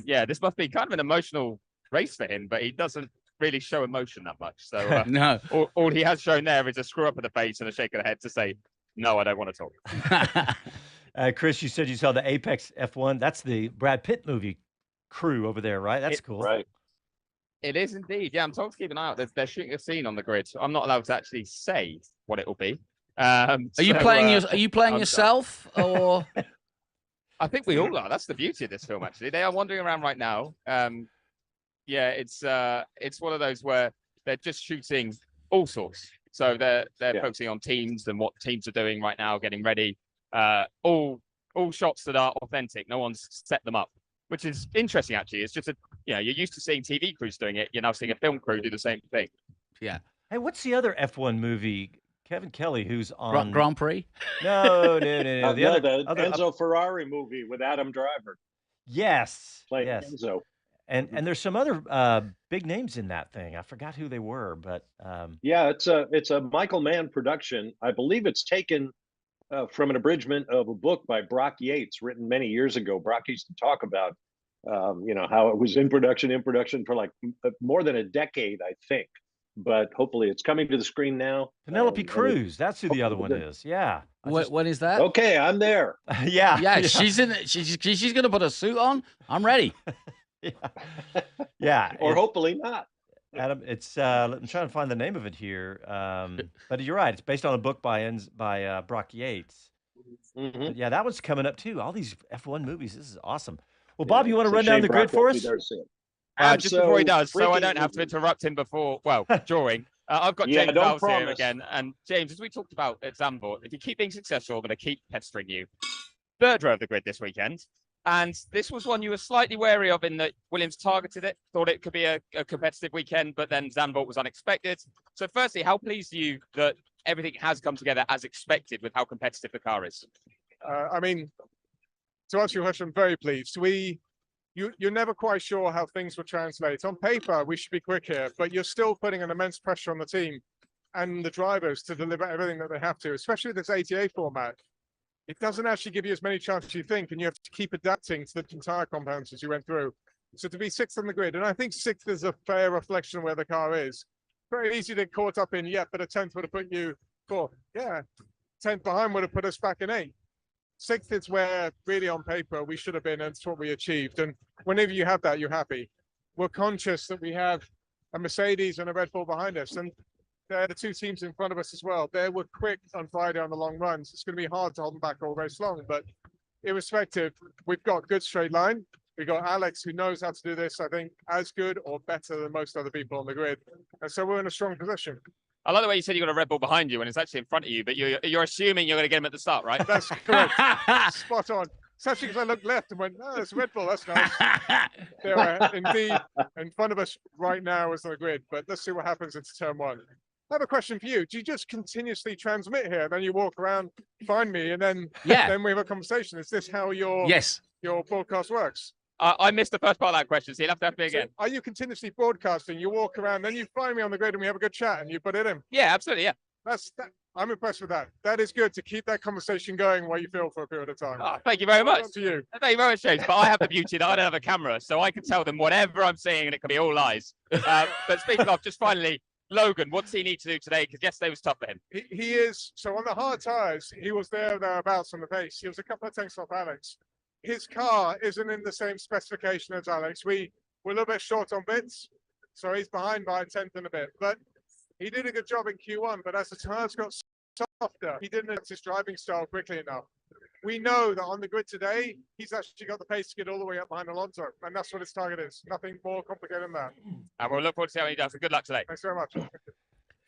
this must be kind of an emotional race for him, but he doesn't really show emotion that much. So, no, all he has shown there is a screw up of the face and a shake of the head to say, no, I don't want to talk. Chris, you said you saw the Apex F1. That's the Brad Pitt movie crew over there, right? That's cool. Right. It is indeed. Yeah, I'm told to keep an eye out. They're shooting a scene on the grid. So I'm not allowed to actually say what it will be. Are you playing yourself, or? I think we all are. That's the beauty of this film. Actually, they are wandering around right now. It's one of those where they're just shooting all sorts. So they're focusing on teams and what teams are doing right now, getting ready. All shots that are authentic. No one's set them up, which is interesting. Actually, it's just you're used to seeing TV crews doing it. You're now seeing a film crew do the same thing. Yeah. Hey, what's the other F1 movie? Kevin Kelly, who's on Grand Prix? No. The Enzo Ferrari movie with Adam Driver. Yes. Playing yes. Enzo. And there's some other big names in that thing. I forgot who they were, but it's a Michael Mann production. I believe it's taken from an abridgment of a book by Brock Yates, written many years ago. Brock used to talk about how it was in production for like more than a decade, I think. But hopefully it's coming to the screen now. Penelope Cruz, that's who the other one is. Yeah. What is that? Okay, I'm there. Yeah. She's in it. She's going to put a suit on. I'm ready. Yeah. Or hopefully not. Adam, it's I'm trying to find the name of it here. But you're right. It's based on a book by Brock Yates. Mm-hmm. But yeah, that one's coming up too. All these F1 movies. This is awesome. Well, Bob, you want to run down the grid for us? Just before he does, so I don't have to interrupt him during. I've got James Vowles here again. And James, as we talked about at Zandvoort, if you keep being successful, I'm going to keep pestering you. Third row of the grid this weekend. And this was one you were slightly wary of in that Williams targeted it, thought it could be a competitive weekend, but then Zandvoort was unexpected. So firstly, how pleased are you that everything has come together as expected with how competitive the car is? To answer your question, I'm very pleased. You're never quite sure how things will translate. On paper, we should be quick here, but you're still putting an immense pressure on the team and the drivers to deliver everything that they have to, especially with this ATA format. It doesn't actually give you as many chances as you think, and you have to keep adapting to the entire compounds as you went through. So to be sixth on the grid, and I think sixth is a fair reflection of where the car is. Very easy to get caught up in, but a 10th would have put you fourth. 10th behind would have put us back in 8th. Sixth is where, really on paper, we should have been, and it's what we achieved. And whenever you have that, you're happy. We're conscious that we have a Mercedes and a Red Bull behind us, and they're the two teams in front of us as well. They were quick on Friday on the long runs. It's going to be hard to hold them back all race long, but irrespective, we've got good straight line. We've got Alex, who knows how to do this, I think, as good or better than most other people on the grid. And so we're in a strong position. I like the way you said you got a Red Bull behind you when it's actually in front of you, but you're assuming you're going to get him at the start, right? That's correct. Spot on. Especially because I looked left and went, oh, it's a Red Bull. That's nice. They're indeed in front of us right now as on the grid, but let's see what happens into turn 1. I have a question for you. Do you just continuously transmit here? Then you walk around, find me, and then we have a conversation. Is this how your broadcast works? I missed the first part of that question, so you'll have to ask me again. So are you continuously broadcasting? You walk around, then you find me on the grid, and we have a good chat, and you put it in. Yeah, absolutely. Yeah. I'm impressed with that. That is good to keep that conversation going while you feel for a period of time. Oh, thank you very much. To you. Thank you very much, James. But I have the beauty that I don't have a camera, so I can tell them whatever I'm saying, and it can be all lies. But speaking of, just finally, Logan, what does he need to do today? Because yesterday was tough for him. He is. So on the hard tyres, he was thereabouts on the pace. He was a couple of tenths off Alex. His car isn't in the same specification as Alex. We're a little bit short on bits, so he's behind by a tenth and a bit. But he did a good job in Q1, but as the tyres got softer, he didn't adjust his driving style quickly enough. We know that on the grid today, he's actually got the pace to get all the way up behind Alonso, and that's what his target is. Nothing more complicated than that. And we'll look forward to see how he does. So good luck today. Thanks very much.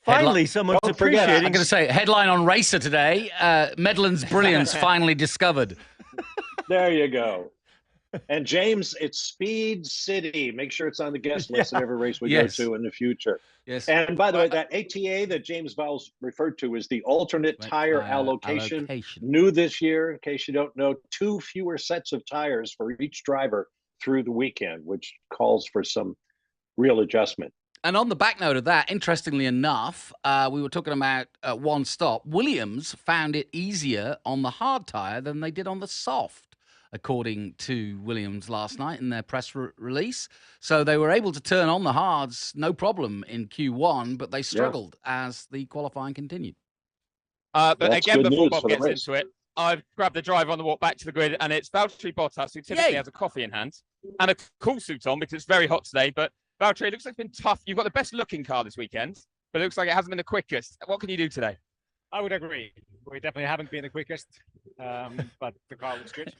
Finally, someone's appreciating. I'm going to say headline on Racer today: Medland's brilliance finally discovered. There you go. And James, it's Speed City. Make sure it's on the guest list at every race we go to in the future. Yes. And by the way, that ATA that James Vowles referred to is the alternate tire allocation. New this year, in case you don't know, 2 fewer sets of tires for each driver through the weekend, which calls for some real adjustment. And on the back note of that, interestingly enough, we were talking about one stop. Williams found it easier on the hard tire than they did on the soft, according to Williams last night in their press release. So they were able to turn on the hards, no problem, in Q1, but they struggled as the qualifying continued. But again, before Bob gets into it, I've grabbed the driver on the walk back to the grid, and it's Valtteri Bottas, who typically has a coffee in hand and a cool suit on because it's very hot today. But Valtteri, it looks like it's been tough. You've got the best looking car this weekend, but it looks like it hasn't been the quickest. What can you do today? I would agree. We definitely haven't been the quickest, but the car looks good.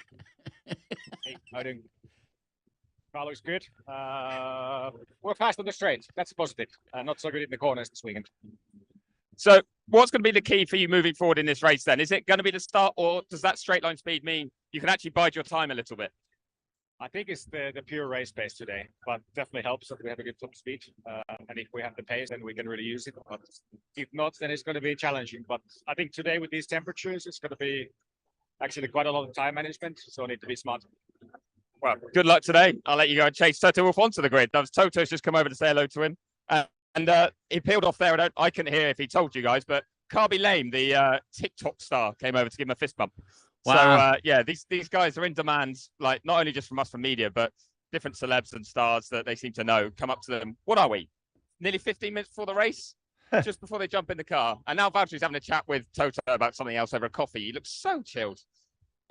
Hey, how are you doing? Car looks good. We're fast on the straight. That's positive. Not so good in the corners this weekend. So what's going to be the key for you moving forward in this race then? Is it going to be the start, or does that straight line speed mean you can actually bide your time a little bit? I think it's the pure race pace today, but definitely helps that we have a good top speed. And if we have the pace, then we can really use it. But if not, then it's going to be challenging. But I think today with these temperatures, it's going to be actually quite a lot of time management. So I need to be smart. Well, good luck today. I'll let you go and chase Toto Wolff onto the grid. Toto's just come over to say hello to him. And he peeled off there. I couldn't hear if he told you guys, but Carby Lame, the TikTok star, came over to give him a fist bump. Wow. So, yeah, these guys are in demand, like not only just from us from media, but different celebs and stars that they seem to know come up to them. What are we? Nearly 15 minutes before the race? Just before they jump in the car. And now Valtteri's having a chat with Toto about something else over a coffee. He looks so chilled.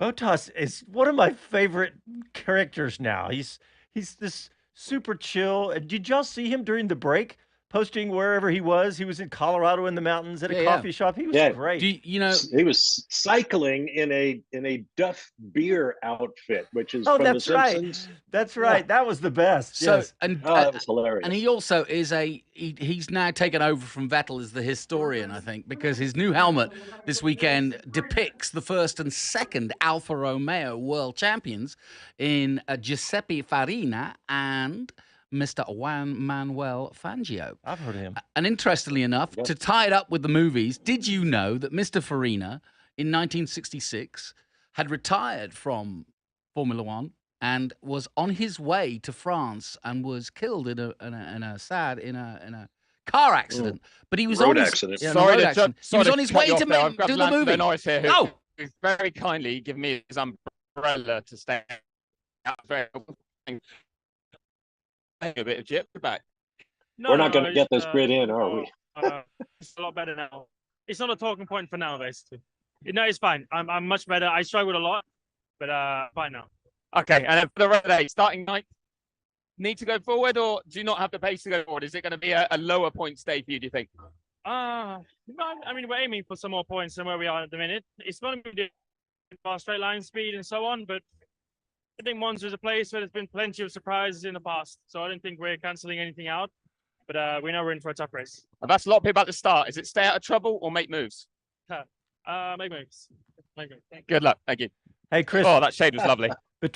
Bottas is one of my favorite characters now. He's this super chill. Did y'all see him during the break? Posting wherever he was. He was in Colorado in the mountains at a coffee shop. He was great. You know, he was cycling in a Duff beer outfit, which is from that's The Simpsons. Right. That's right. Yeah. That was the best. So, yes. That was hilarious. And he also is he's now taken over from Vettel as the historian, I think, because his new helmet this weekend depicts the first and second Alfa Romeo world champions in Giuseppe Farina and Mr. Juan Manuel Fangio. I've heard of him. And interestingly enough, to tie it up with the movies, did you know that Mr. Farina in 1966 had retired from Formula One and was on his way to France and was killed in a car accident? But he was road on his accident. Yeah, Sorry, road accident. He was on his way to do the movie. Norris here, who Oh, very kindly given me his umbrella to stay out. Very a bit of jip back. No, we're not going to get this grid in, are we? It's a lot better now. It's not a talking point for now, basically. No, it's fine. I'm much better. I struggled a lot, but fine now. Okay, and then for the rest of the day, starting ninth, need to go forward, or do you not have the pace to go forward? Is it going to be a lower point stay for you, do you think? No, I mean, we're aiming for some more points than where we are at the minute. It's going to be our straight line speed and so on, but I think Monza is a place where there's been plenty of surprises in the past, so I don't think we're cancelling anything out. But we know we're in for a tough race. I've asked a lot of people at the start. Is it stay out of trouble or make moves? Make moves. Good luck. Thank you. Hey, Chris. Oh, that shade was lovely.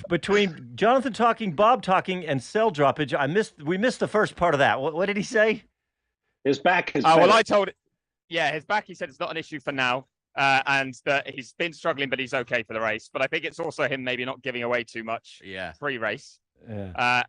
Between Jonathan talking, Bob talking, and cell droppage, we missed the first part of that. What did he say? His back is well, I told it. Yeah, his back, he said, it's not an issue for now. And that he's been struggling, but he's okay for the race. But I think it's also him maybe not giving away too much pre-race. Yeah.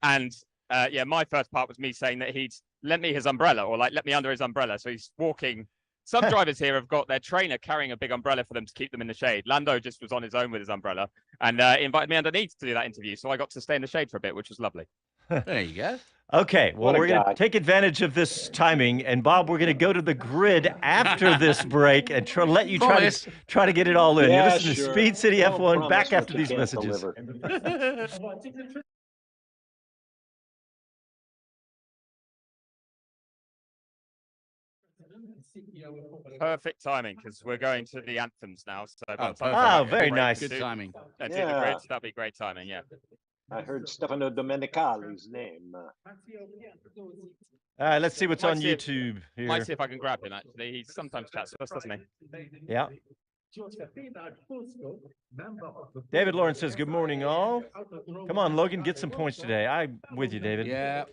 My first part was me saying that he'd lent me his umbrella, or like let me under his umbrella. So he's walking Some drivers here have got their trainer carrying a big umbrella for them to keep them in the shade. Lando just was on his own with his umbrella and invited me underneath to do that interview. So I got to stay in the shade for a bit, which was lovely. There you go. Okay, well, we're going to take advantage of this timing. And, Bob, we're going to go to the grid after this break and let you try to get it all in. Yeah, You're listening to Speed City F1 back after these messages. Perfect timing, because we're going to the anthems now. So very nice. Good timing. And the grid, that'll be great timing, yeah. I heard Stefano Domenicali's name. Let's see what's on YouTube here. Might see if I can grab him, actually. He sometimes chats with us, doesn't he? Yeah. David Lawrence says, good morning, all. Come on, Logan, get some points today. I'm with you, David. Yeah.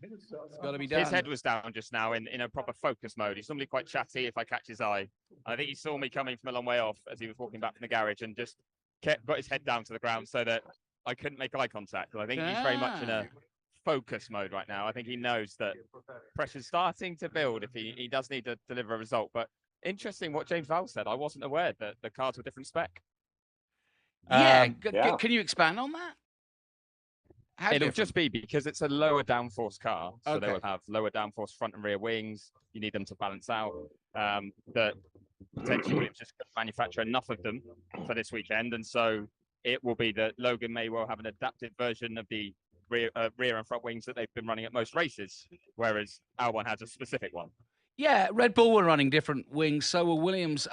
It's got to be done. His head was down just now in a proper focus mode. He's normally quite chatty if I catch his eye. I think he saw me coming from a long way off as he was walking back from the garage and just got his head down to the ground so that I couldn't make eye contact. I think he's very much in a focus mode right now. I think he knows that pressure's starting to build if he does need to deliver a result. But interesting what James Vowles said. I wasn't aware that the cars were different spec. Can you expand on that? It'll just be because it's a lower downforce car, so they will have lower downforce front and rear wings. You need them to balance out. That potentially we've just got to manufacture enough of them for this weekend, and so it will be that Logan may well have an adapted version of the rear and front wings that they've been running at most races, whereas our one has a specific one. Yeah, Red Bull were running different wings, so will Williams.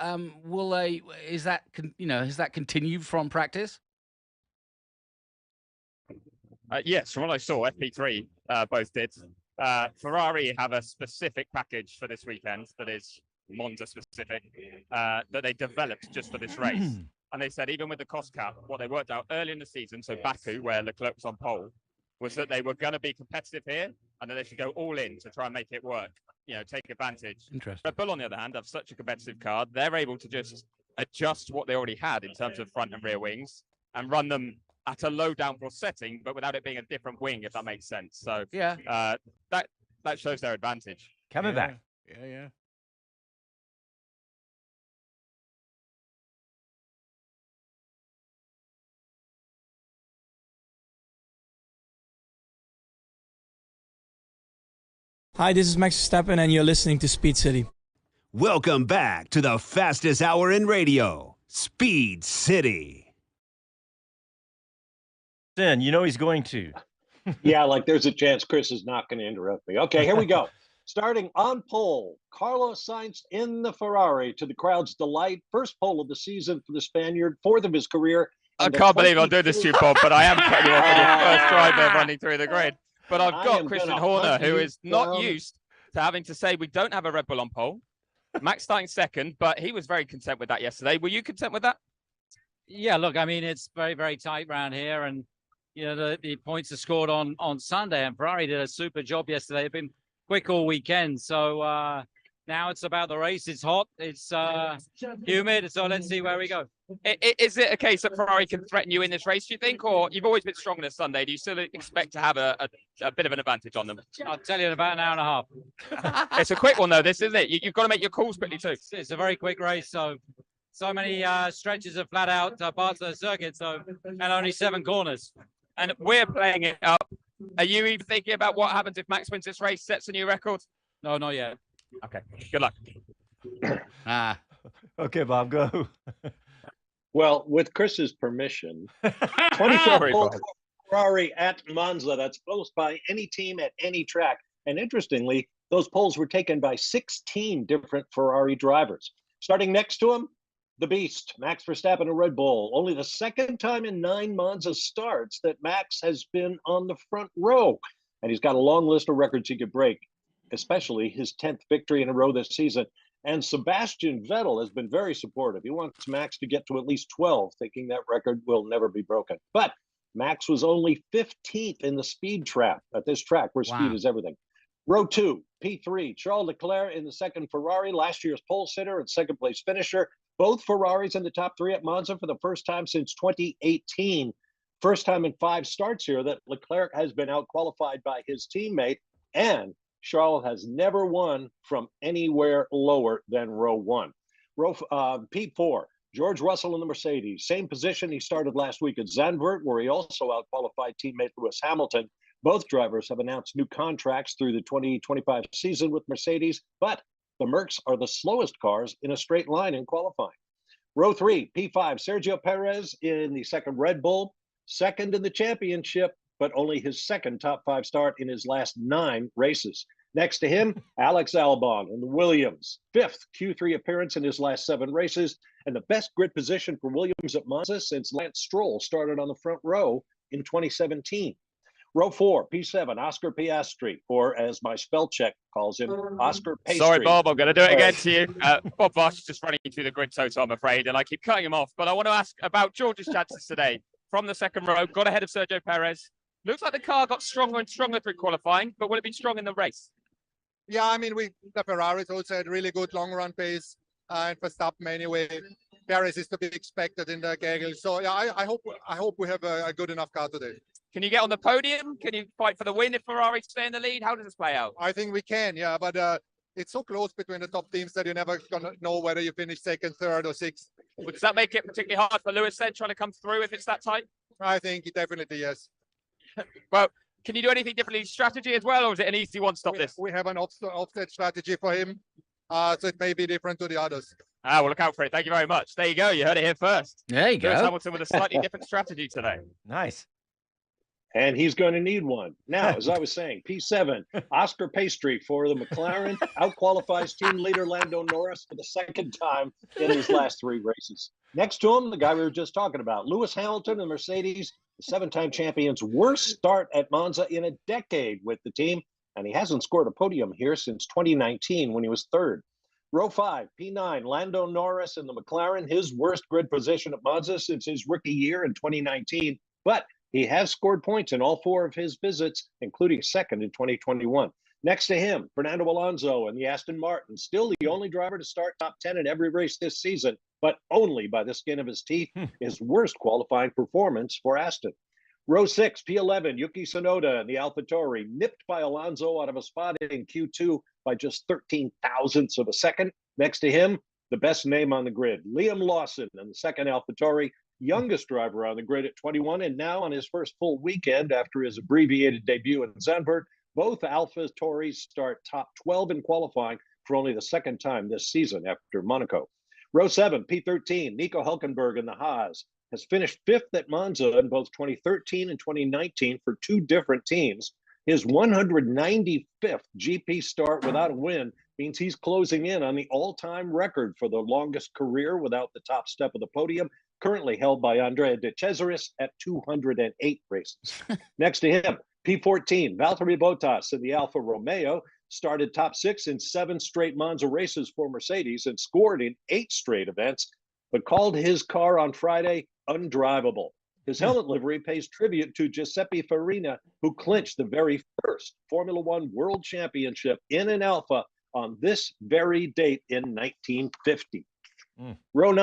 Will they? Has that continued from practice? Yes, from what I saw, FP3 both did. Ferrari have a specific package for this weekend that is Monza specific that they developed just for this race. And they said even with the cost cap, what they worked out early in the season, so Baku, where Leclerc was on pole, was that they were going to be competitive here and that they should go all in to try and make it work, take advantage. Interesting. Red Bull, on the other hand, have such a competitive car, they're able to just adjust what they already had in terms of front and rear wings and run them at a low downforce setting, but without it being a different wing, if that makes sense. So yeah, that shows their advantage. Coming back. Yeah. Hi, this is Max Verstappen, and you're listening to Speed City. Welcome back to the fastest hour in radio, Speed City. He's going to. Yeah, there's a chance Chris is not going to interrupt me. Okay, here we go. Starting on pole, Carlos Sainz in the Ferrari, to the crowd's delight. First pole of the season for the Spaniard, fourth of his career. I can't believe I'll do this to you, Bob, but I am cutting you off on your first driver running through the grid. But I've got Christian Horner, who is not used to having to say we don't have a Red Bull on pole. Max starting second, but he was very content with that yesterday. Were you content with that? Yeah, look, I mean, it's very, very tight round here, and the points are scored on Sunday, and Ferrari did a super job yesterday. They've been quick all weekend, so now it's about the race. It's hot, it's humid, so let's see where we go. Is it a case that Ferrari can threaten you in this race, do you think, or you've always been strong this Sunday? Do you still expect to have a bit of an advantage on them? I'll tell you in about an hour and a half. It's a quick one, though, this, isn't it? You've got to make your calls quickly, too. It's a very quick race, so many stretches of flat out parts of the circuit, and only 7 corners. And we're playing it up. Are you even thinking about what happens if Max wins this race, sets a new record? No, not yet. Okay, good luck. Okay, Bob, go. Well, with Chris's permission, 24 pole Ferrari at Monza. That's close by any team at any track. And interestingly, those poles were taken by 16 different Ferrari drivers. Starting next to him, the Beast, Max Verstappen of Red Bull. Only the second time in 9 Monza starts that Max has been on the front row. And he's got a long list of records he could break, especially his 10th victory in a row this season. And Sebastian Vettel has been very supportive. He wants Max to get to at least 12, thinking that record will never be broken. But Max was only 15th in the speed trap at this track where speed is everything. Row 2, P3, Charles Leclerc in the second Ferrari, last year's pole sitter and second place finisher. Both Ferraris in the top 3 at Monza for the first time since 2018. First time in 5 starts here that Leclerc has been out-qualified by his teammate. And Charles has never won from anywhere lower than row 1. P4, George Russell in the Mercedes. Same position he started last week at Zandvoort, where he also outqualified teammate Lewis Hamilton. Both drivers have announced new contracts through the 2025 season with Mercedes, but the Mercs are the slowest cars in a straight line in qualifying. Row 3, P5, Sergio Perez in the second Red Bull, second in the championship, but only his second top 5 start in his last 9 races. Next to him, Alex Albon in the Williams, 5th Q3 appearance in his last 7 races, and the best grid position for Williams at Monza since Lance Stroll started on the front row in 2017. Row 4, P7, Oscar Piastri, or as my spell check calls him, Oscar Pastry. Sorry, Bob, I'm going to do it again to you. Bob Varsha just running through the grid total, I'm afraid, and I keep cutting him off. But I want to ask about George's chances today. From the second row, got ahead of Sergio Perez. Looks like the car got stronger and stronger through qualifying, but will it be strong in the race? Yeah, I mean, the Ferraris also had really good long run pace, and Verstappen anyway. Perez is to be expected in the Gaggle. So yeah, I hope we have a good enough car today. Can you get on the podium? Can you fight for the win if Ferrari stay in the lead? How does this play out? I think we can, yeah, but it's so close between the top teams that you're never gonna know whether you finish second, third, or sixth. Does that make it particularly hard for Lewis then, trying to come through if it's that tight? I think definitely yes. Well, can you do anything differently strategy as well, or is it an easy one stop this? We have an offset strategy for him, so it may be different to the others. Well, look out for it. Thank you very much. There you go. You heard it here first. There you go. Lewis Hamilton with a slightly different strategy today. Nice. And he's going to need one. Now, as I was saying, P7, Oscar Pastry for the McLaren, outqualifies team leader Lando Norris for the second time in his last 3 races. Next to him, the guy we were just talking about, Lewis Hamilton and Mercedes, the 7-time champion's worst start at Monza in a decade with the team, and he hasn't scored a podium here since 2019 when he was 3rd. Row 5, P9, Lando Norris and the McLaren, his worst grid position at Monza since his rookie year in 2019, but he has scored points in all 4 of his visits, including 2nd in 2021. Next to him, Fernando Alonso and the Aston Martin, still the only driver to start top 10 in every race this season, but only by the skin of his teeth, his worst qualifying performance for Aston. Row 6, P11, Yuki Tsunoda and the AlphaTauri, nipped by Alonso out of a spot in Q2 by just 13 thousandths of a second. Next to him, the best name on the grid, Liam Lawson and the second AlphaTauri, youngest driver on the grid at 21, and now on his first full weekend after his abbreviated debut in Zandvoort. Both AlphaTauris start top 12 in qualifying for only the second time this season after Monaco. Row 7, P13, Nico Hülkenberg in the Haas has finished 5th at Monza in both 2013 and 2019 for 2 different teams. His 195th GP start without a win means he's closing in on the all-time record for the longest career without the top step of the podium, currently held by Andrea De Cesaris at 208 races. Next to him, P14, Valtteri Bottas in the Alfa Romeo started top 6 in 7 straight Monza races for Mercedes and scored in 8 straight events, but called his car on Friday undrivable. His helmet livery pays tribute to Giuseppe Farina, who clinched the very first Formula One World Championship in an Alfa on this very date in 1950. Row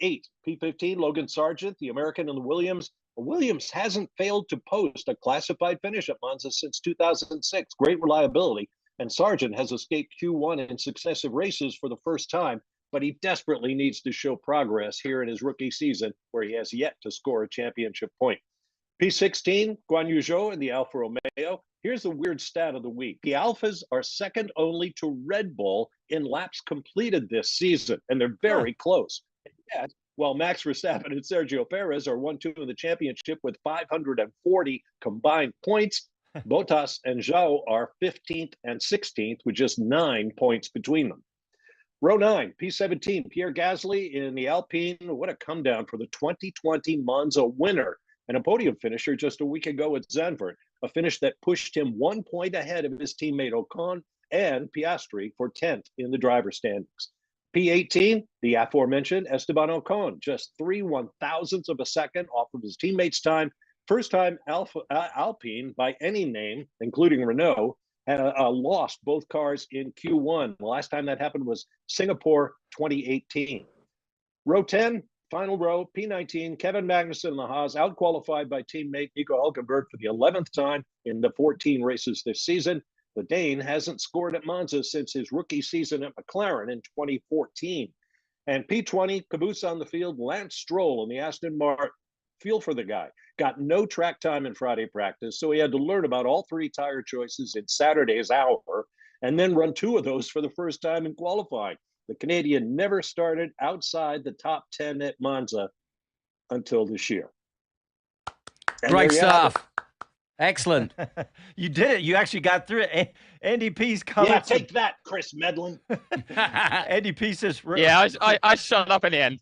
8, P15, Logan Sargent, the American in the Williams. Williams hasn't failed to post a classified finish at Monza since 2006. Great reliability, and Sargent has escaped Q1 in successive races for the first time, but he desperately needs to show progress here in his rookie season, where he has yet to score a championship point. P16, Guan Yu Zhou in the Alfa Romeo. Here's the weird stat of the week. The Alphas are second only to Red Bull in laps completed this season, and they're very close. Yet, while Max Verstappen and Sergio Perez are 1-2 in the championship with 540 combined points, Bottas and Zhou are 15th and 16th with just 9 points between them. Row 9, P17, Pierre Gasly in the Alpine. What a come down for the 2020 Monza winner and a podium finisher just a week ago at Zandvoort, a finish that pushed him 1 point ahead of his teammate Ocon and Piastri for 10th in the driver standings. P18, the aforementioned Esteban Ocon, just 3 1,000ths of a second off of his teammate's time. First time Alpine by any name, including Renault, lost both cars in Q1. The last time that happened was Singapore 2018. Row 10, final row, P19, Kevin Magnussen in the Haas, outqualified by teammate Nico Hülkenberg for the 11th time in the 14 races this season. The Dane hasn't scored at Monza since his rookie season at McLaren in 2014. And P20, caboose on the field, Lance Stroll in the Aston Martin. Feel for the guy. Got no track time in Friday practice, so he had to learn about all three tire choices in Saturday's hour and then run two of those for the first time in qualifying. The Canadian never started outside the top 10 at Monza until this year. And Great stuff. Excellent. You did it. You actually got through it. Andy P's coming. Yeah, take that, Chris Medland. Andy P says. Yeah, I shut up in the end.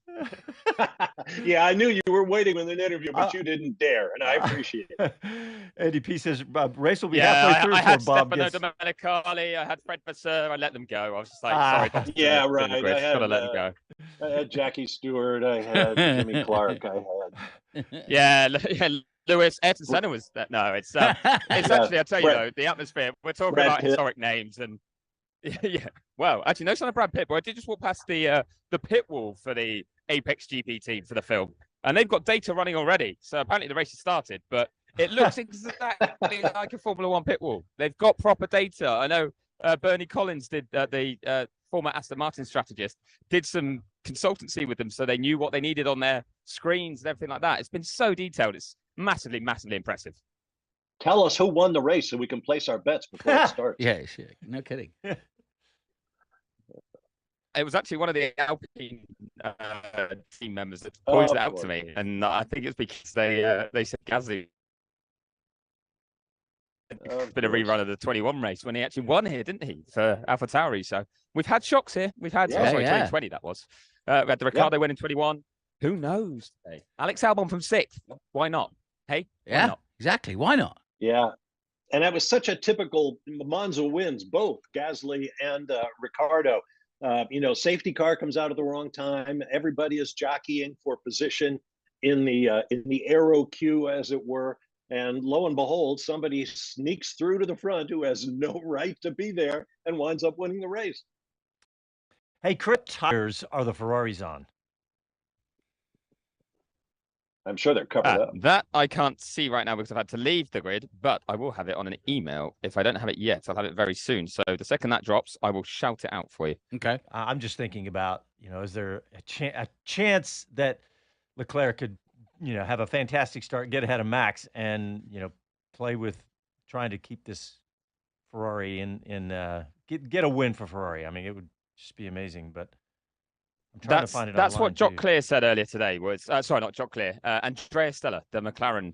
Yeah, I knew you were waiting with an interview, but you didn't dare, and I appreciate it. Andy P says race will be halfway through I had before Bob Stefano gets. Domenicali, I had Fred Vasseur, I let them go. I was just like, sorry. Bob, Yeah, right. I gotta let them go. had Jackie Stewart. I had Jimmy Clark. I had. Yeah, Lewis, Ayrton Senna was that. No, it's actually, I tell you though, the atmosphere. We're talking Brad about Pitt. historic names and yeah. Well, actually, no son of Brad Pitt, but I did just walk past the pit wall for the Apex GP team for the film, and they've got data running already. So apparently the race has started, but it looks exactly like a Formula One pit wall. They've got proper data. I know Bernie Collins did the former Aston Martin strategist did some consultancy with them, so they knew what they needed on their screens and everything like that. It's been so detailed. It's massively impressive. Tell us who won the race so we can place our bets before it starts. Yeah, sure. No kidding. It was actually one of the Alpine team members that pointed it out to me, and I think it's because they said Gasly. It's been a rerun of the 21 race when he actually won here, didn't he, for AlphaTauri? So we've had shocks here. We've had 2020 that was. We had the Ricciardo win in 21. Who knows? Hey, Alex Albon from 6th. Why not? Hey, yeah, not? Exactly. Why not? Yeah. And that was such a typical Monza wins, both Gasly and Ricciardo. Safety car comes out at the wrong time. Everybody is jockeying for position in the aero queue, as it were. And lo and behold, somebody sneaks through to the front who has no right to be there and winds up winning the race. Hey, Chris, tires are the Ferraris on? I'm sure they're covered up. That I can't see right now because I've had to leave the grid, but I will have it on an email. If I don't have it yet, I'll have it very soon. So the second that drops, I will shout it out for you. Okay. I'm just thinking about, is there a chance that Leclerc could, have a fantastic start, get ahead of Max, and play with trying to keep this Ferrari get a win for Ferrari. I mean, it would just be amazing, but I'm trying to find it. That's what Jock too. Clear said earlier today. Was sorry, not Jock Clear. Andrea Stella, the McLaren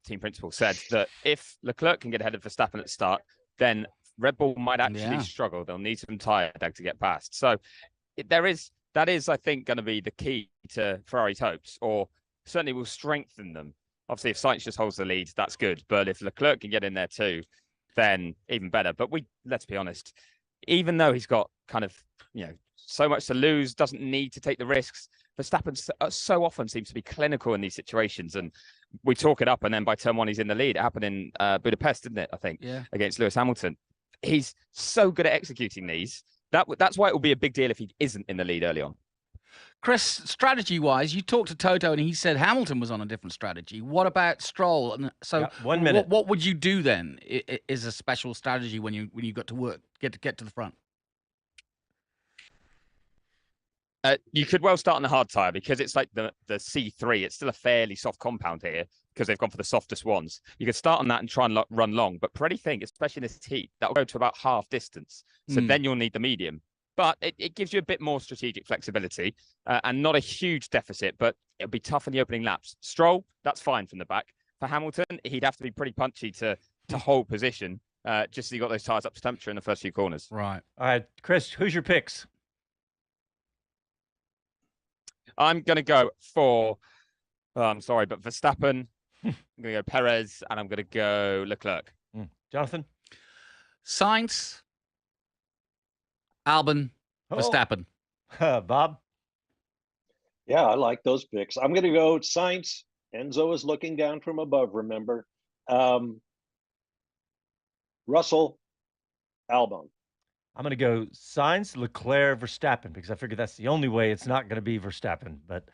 team principal, said that if Leclerc can get ahead of Verstappen at the start, then Red Bull might actually struggle. They'll need some tyre drag to get past. So that is, I think, going to be the key to Ferrari's hopes, or certainly will strengthen them. Obviously, if Sainz just holds the lead, that's good. But if Leclerc can get in there too, then even better. But let's be honest, even though he's got kind of, so much to lose, doesn't need to take the risks, Verstappen so often seems to be clinical in these situations. And we talk it up, and then by turn one, he's in the lead. It happened in Budapest, didn't it? I think, against Lewis Hamilton. He's so good at executing these. That's why it will be a big deal if he isn't in the lead early on. Chris, strategy-wise, you talked to Toto, and he said Hamilton was on a different strategy. What about Stroll? And so, 1 minute. What would you do then? Is a special strategy when you got to work, get to the front? You could well start on the hard tyre because it's like the C3. It's still a fairly soft compound here because they've gone for the softest ones. You could start on that and try and run long, but Pirelli think, especially in this heat, that will go to about half distance. So then you'll need the medium. But it gives you a bit more strategic flexibility and not a huge deficit, but it'll be tough in the opening laps. Stroll, that's fine from the back. For Hamilton, he'd have to be pretty punchy to hold position, just so you got those tyres up to temperature in the first few corners. Right. All right, Chris, who's your picks? I'm going to go for, I'm sorry, but Verstappen. I'm going to go Perez, and I'm going to go Leclerc. Jonathan? Sainz, Albon, Verstappen. Bob? Yeah, I like those picks. I'm going to go Sainz. Enzo is looking down from above, remember. Russell, Albon. I'm going to go Sainz, Leclerc, Verstappen, because I figure that's the only way it's not going to be Verstappen. But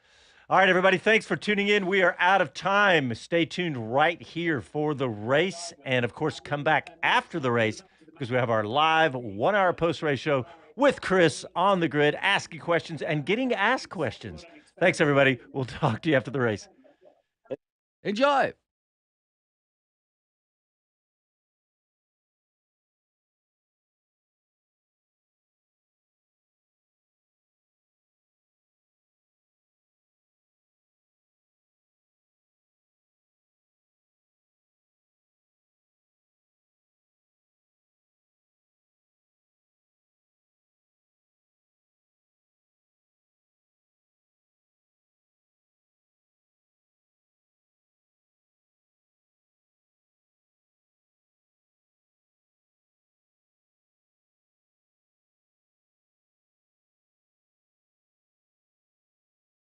all right, everybody, thanks for tuning in. We are out of time. Stay tuned right here for the race. And, of course, come back after the race, because because we have our live 1 hour post-race show with Chris on the grid, asking questions and getting asked questions. Thanks, everybody. We'll talk to you after the race. Enjoy.